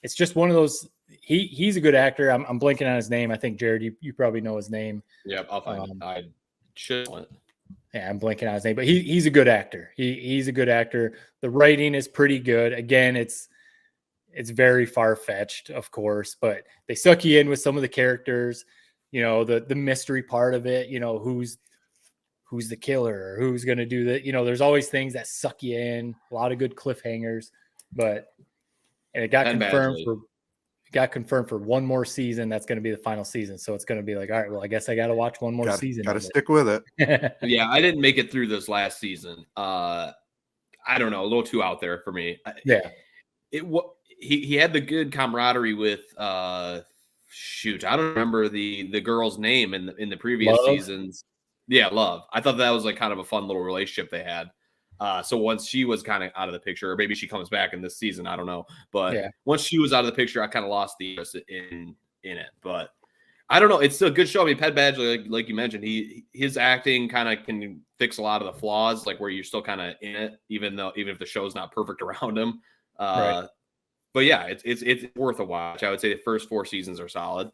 it's just one of those. He's a good actor. I'm blanking on his name. I think, Jared, you probably know his name. Yep, I'll find it. I should. Yeah, I'm blanking on his name, but he's a good actor. He's a good actor. The writing is pretty good. Again, it's very far-fetched, of course, but they suck you in with some of the characters. The mystery part of it. Who's the killer or who's going to do that? There's always things that suck you in. A lot of good cliffhangers, and it got confirmed for one more season. That's going to be the final season. So it's going to be like, all right, well, I guess I got to watch one more season. Got to stick with it. Yeah, I didn't make it through this last season. I don't know, a little too out there for me. Yeah. He had the good camaraderie with I don't remember the girl's name in the previous seasons. Yeah, Love. I thought that was like kind of a fun little relationship they had. So once she was kind of out of the picture, or maybe she comes back in this season, I don't know. But once she was out of the picture, I kind of lost the interest in it. But I don't know. It's still a good show. I mean, Penn Badgley, like you mentioned, his acting kind of can fix a lot of the flaws, like where you're still kind of in it, even if the show's not perfect around him. Right. But yeah, it's worth a watch. I would say the first 4 seasons are solid.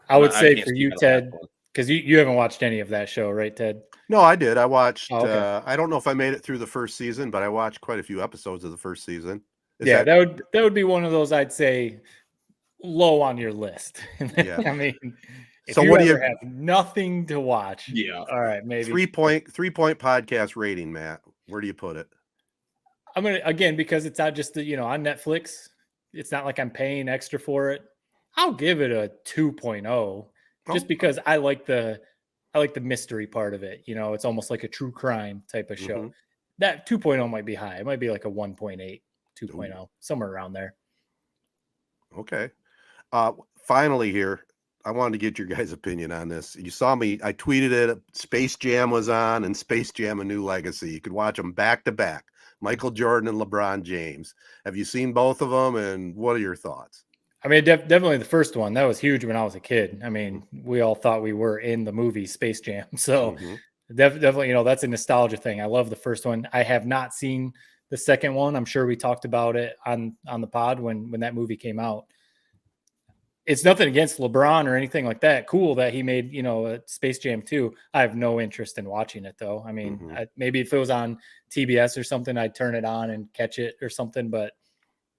I would say for you, Ted, because you haven't watched any of that show, right, Ted? No, I did. I watched. Oh, okay. I don't know if I made it through the first season, but I watched quite a few episodes of the first season. That would be one of those, I'd say, low on your list. Yeah. I mean, if so you what do ever you have nothing to watch? Yeah. All right, maybe 3-point podcast rating, Matt. Where do you put it? I'm gonna, again, because it's not just on Netflix. It's not like I'm paying extra for it. I'll give it a 2.0 just because I like the mystery part of it. It's almost like a true crime type of show. That 2.0 might be high. It might be like a 1.8, 2.0, somewhere around there. Okay. Finally here, I wanted to get your guys' opinion on this. You saw me, I tweeted it. Space Jam was on, and Space Jam: A New Legacy. You could watch them back to back. Michael Jordan and LeBron James. Have you seen both of them, and what are your thoughts? I mean, definitely the first one. That was huge when I was a kid. I mean, we all thought we were in the movie Space Jam. So definitely, that's a nostalgia thing. I love the first one. I have not seen the second one. I'm sure we talked about it on the pod when that movie came out. It's nothing against LeBron or anything like that. Cool that he made, a Space Jam 2. I have no interest in watching it, though. I mean, maybe if it was on TBS or something, I'd turn it on and catch it or something. But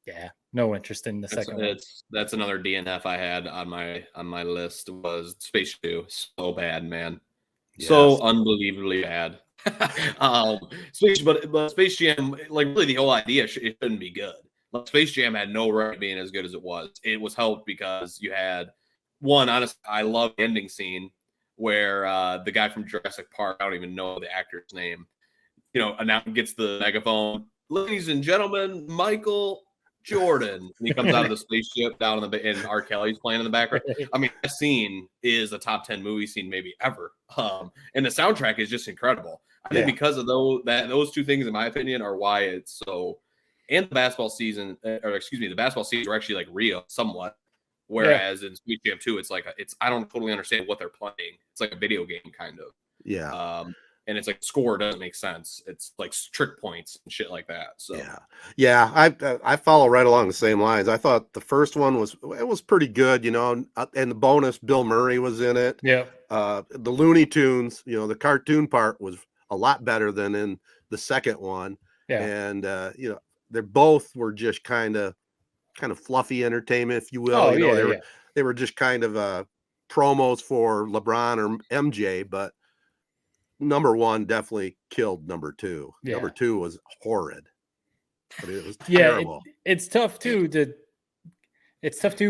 yeah, no interest in the second one. That's another DNF I had on my list was Space 2. So bad, man. Yes. So unbelievably bad. But Space Jam, like really the whole idea, it shouldn't be good. Space Jam had no right being as good as it was. It was helped because you had one. Honestly, I love the ending scene where the guy from Jurassic Park, I don't even know the actor's name, now gets the megaphone. Ladies and gentlemen, Michael Jordan. And he comes out of the spaceship down in and R. Kelly's playing in the background. I mean, that scene is a top 10 movie scene maybe ever. And the soundtrack is just incredible. I think because of those two things, in my opinion, are why it's so. And the basketball season, the basketball seasons are actually like real somewhat. Whereas in Space Jam 2, it's like I don't totally understand what they're playing. It's like a video game kind of. Yeah. And it's like score doesn't make sense. It's like trick points and shit like that. So yeah, I follow right along the same lines. I thought the first one was pretty good, and the bonus, Bill Murray was in it. Yeah. The Looney Tunes, the cartoon part was a lot better than in the second one. Yeah. And they both were just kind of fluffy entertainment, if you will. Oh, they were just kind of promos for LeBron or MJ, but number one definitely killed number two. Yeah. Number two was horrid. But it was terrible. It's tough too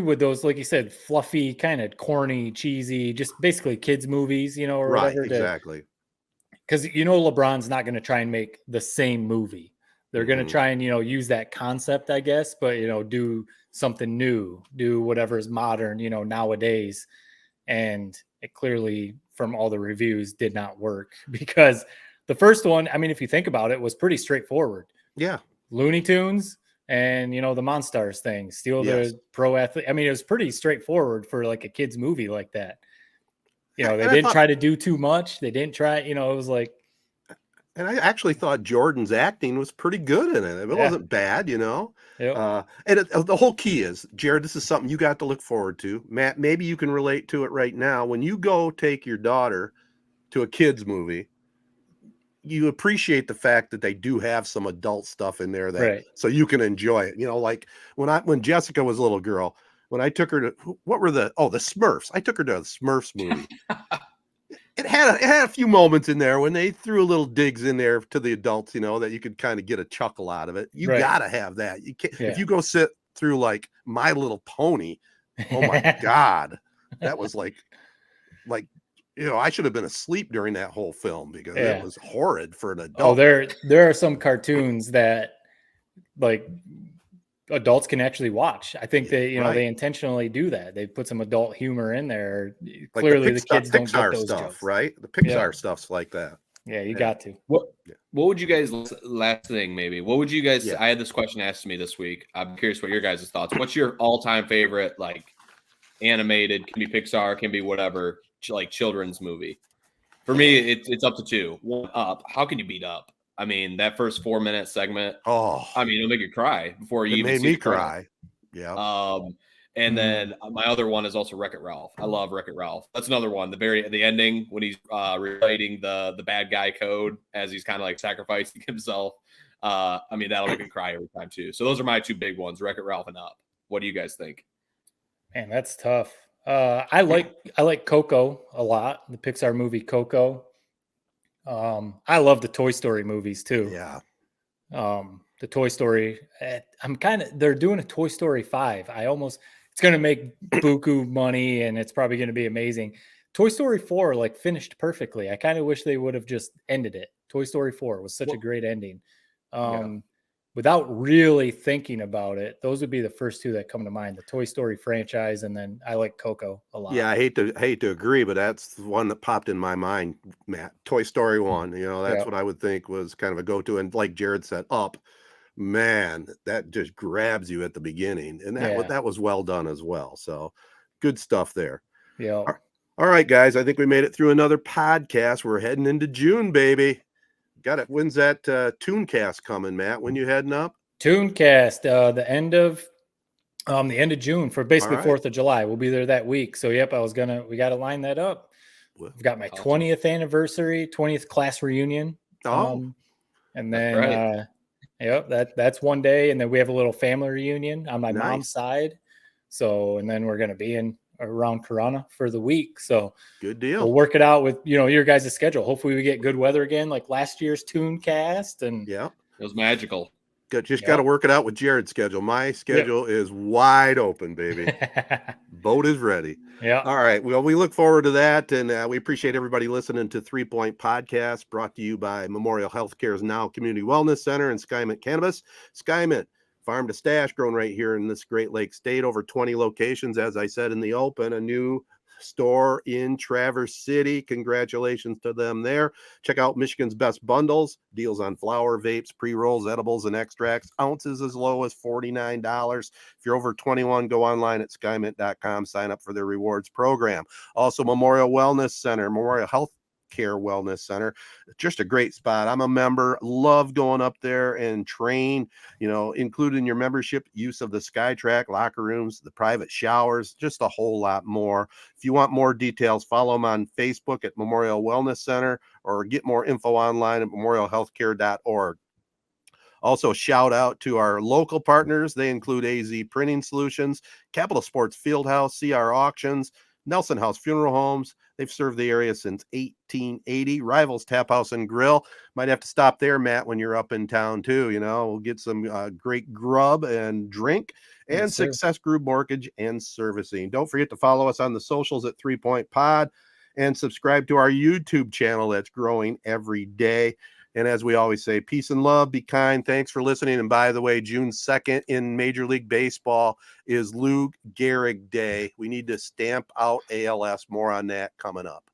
with those, like you said, fluffy, kind of corny, cheesy, just basically kids movies, or whatever. Exactly. Because LeBron's not going to try and make the same movie. They're going to try and, use that concept, I guess, but, do something new, do whatever is modern, nowadays. And it clearly, from all the reviews, did not work because the first one, I mean, if you think about it, was pretty straightforward. Yeah. Looney Tunes and, the Monstars thing, steal the pro athlete. I mean, it was pretty straightforward for like a kid's movie like that. They didn't try to do too much. They didn't try, it was like. And I actually thought Jordan's acting was pretty good in it. It wasn't bad, Yep. And the whole key is, Jared, this is something you got to look forward to. Matt, maybe you can relate to it right now. When you go take your daughter to a kid's movie, you appreciate the fact that they do have some adult stuff in there so you can enjoy it. Like when Jessica was a little girl, when I took her to, the Smurfs. I took her to a Smurfs movie. It had a few moments in there when they threw little digs in there to the adults, that you could kind of get a chuckle out of it. You got to have that. You can't, if you go sit through like My Little Pony, oh my God, that was like, I should have been asleep during that whole film because it was horrid for an adult. Oh, there are some cartoons that like adults can actually watch. I think they, Right. they intentionally do that. They put some adult humor in there. Like Clearly, the kids don't get Pixar those stuff, jokes. right? The Yeah. Pixar stuff's like that. Yeah, you Yeah. got to. What would you guys last thing maybe? What would you guys? Yeah. I had this question asked to me this week. I'm curious what your guys' thoughts. What's your all-time favorite like animated? Can be Pixar, can be whatever, like children's movie. For me, it's up to 2. One, Up. How can you beat Up? I mean, that first 4-minute segment. Oh, I mean, it'll make you cry before you it even made see me the credits. cry. Yeah. And then my other one is also Wreck-It Ralph. I love Wreck-It Ralph. That's another one. The ending when he's relating the bad guy code as he's kind of like sacrificing himself. I mean, that'll make me cry every time too. So those are my 2 big ones: Wreck-It Ralph and Up. What do you guys think? Man, that's tough. I like Coco a lot. The Pixar movie Coco. I love the Toy Story movies too. Yeah. The Toy Story. They're doing a Toy Story 5. It's going to make buku money and it's probably going to be amazing. Toy Story 4 like finished perfectly. I kind of wish they would have just ended it. Toy Story 4 was such a great ending. Without really thinking about it, those would be the first 2 that come to mind, the Toy Story franchise. And then I like Coco a lot. Yeah. I hate to agree, but that's the one that popped in my mind, Matt. Toy Story 1, that's what I would think was kind of a go-to. And like Jared said, Up, man, that just grabs you at the beginning. And that was well done as well. So good stuff there. Yeah. All right, guys. I think we made it through another podcast. We're heading into June, baby. Got it. When's that Tooncast coming, Matt? When you heading up? Tooncast, the end of June for basically 4th of July. We'll be there that week. So we got to line that up. I've got my 20th anniversary, 20th class reunion. And then that's one day. And then we have a little family reunion on my mom's side. So, and then we're going to be around Corona for the week. So good deal. We'll work it out with, your guys' schedule. Hopefully we get good weather again, like last year's Tooncast. And it was magical. Got to work it out with Jared's schedule. My schedule is wide open, baby. Boat is ready. Yeah. All right. Well, we look forward to that. And we appreciate everybody listening to 3 Point Podcast, brought to you by Memorial Healthcare's Now Community Wellness Center and Skymint Cannabis. Skymint, farm to stash, grown right here in this Great Lakes state, over 20 locations. As I said in the open, a new store in Traverse City. Congratulations to them there. Check out Michigan's best bundles, deals on flower, vapes, pre-rolls, edibles, and extracts. Ounces as low as $49. If you're over 21, go online at skymint.com, sign up for their rewards program. Also, Memorial Wellness Center, Memorial Health Care Wellness Center, just a great spot. I'm a member, love going up there and train, including your membership, use of the SkyTrack, locker rooms, the private showers, just a whole lot more. If you want more details, follow them on Facebook at Memorial Wellness Center or get more info online at memorialhealthcare.org. Also, shout out to our local partners. They include AZEE Printing Solutions, Capital Sports Fieldhouse, CR Auctions, Nelson House Funeral Homes. They've served the area since 1880. Rivals Taphouse and Grille. Might have to stop there, Matt, when you're up in town too. We'll get some great grub and drink. And Success Group Mortgage and Servicing. Don't forget to follow us on the socials at 3 Point Pod and subscribe to our YouTube channel that's growing every day. And as we always say, peace and love, be kind. Thanks for listening. And by the way, June 2nd in Major League Baseball is Lou Gehrig Day. We need to stamp out ALS. More on that coming up.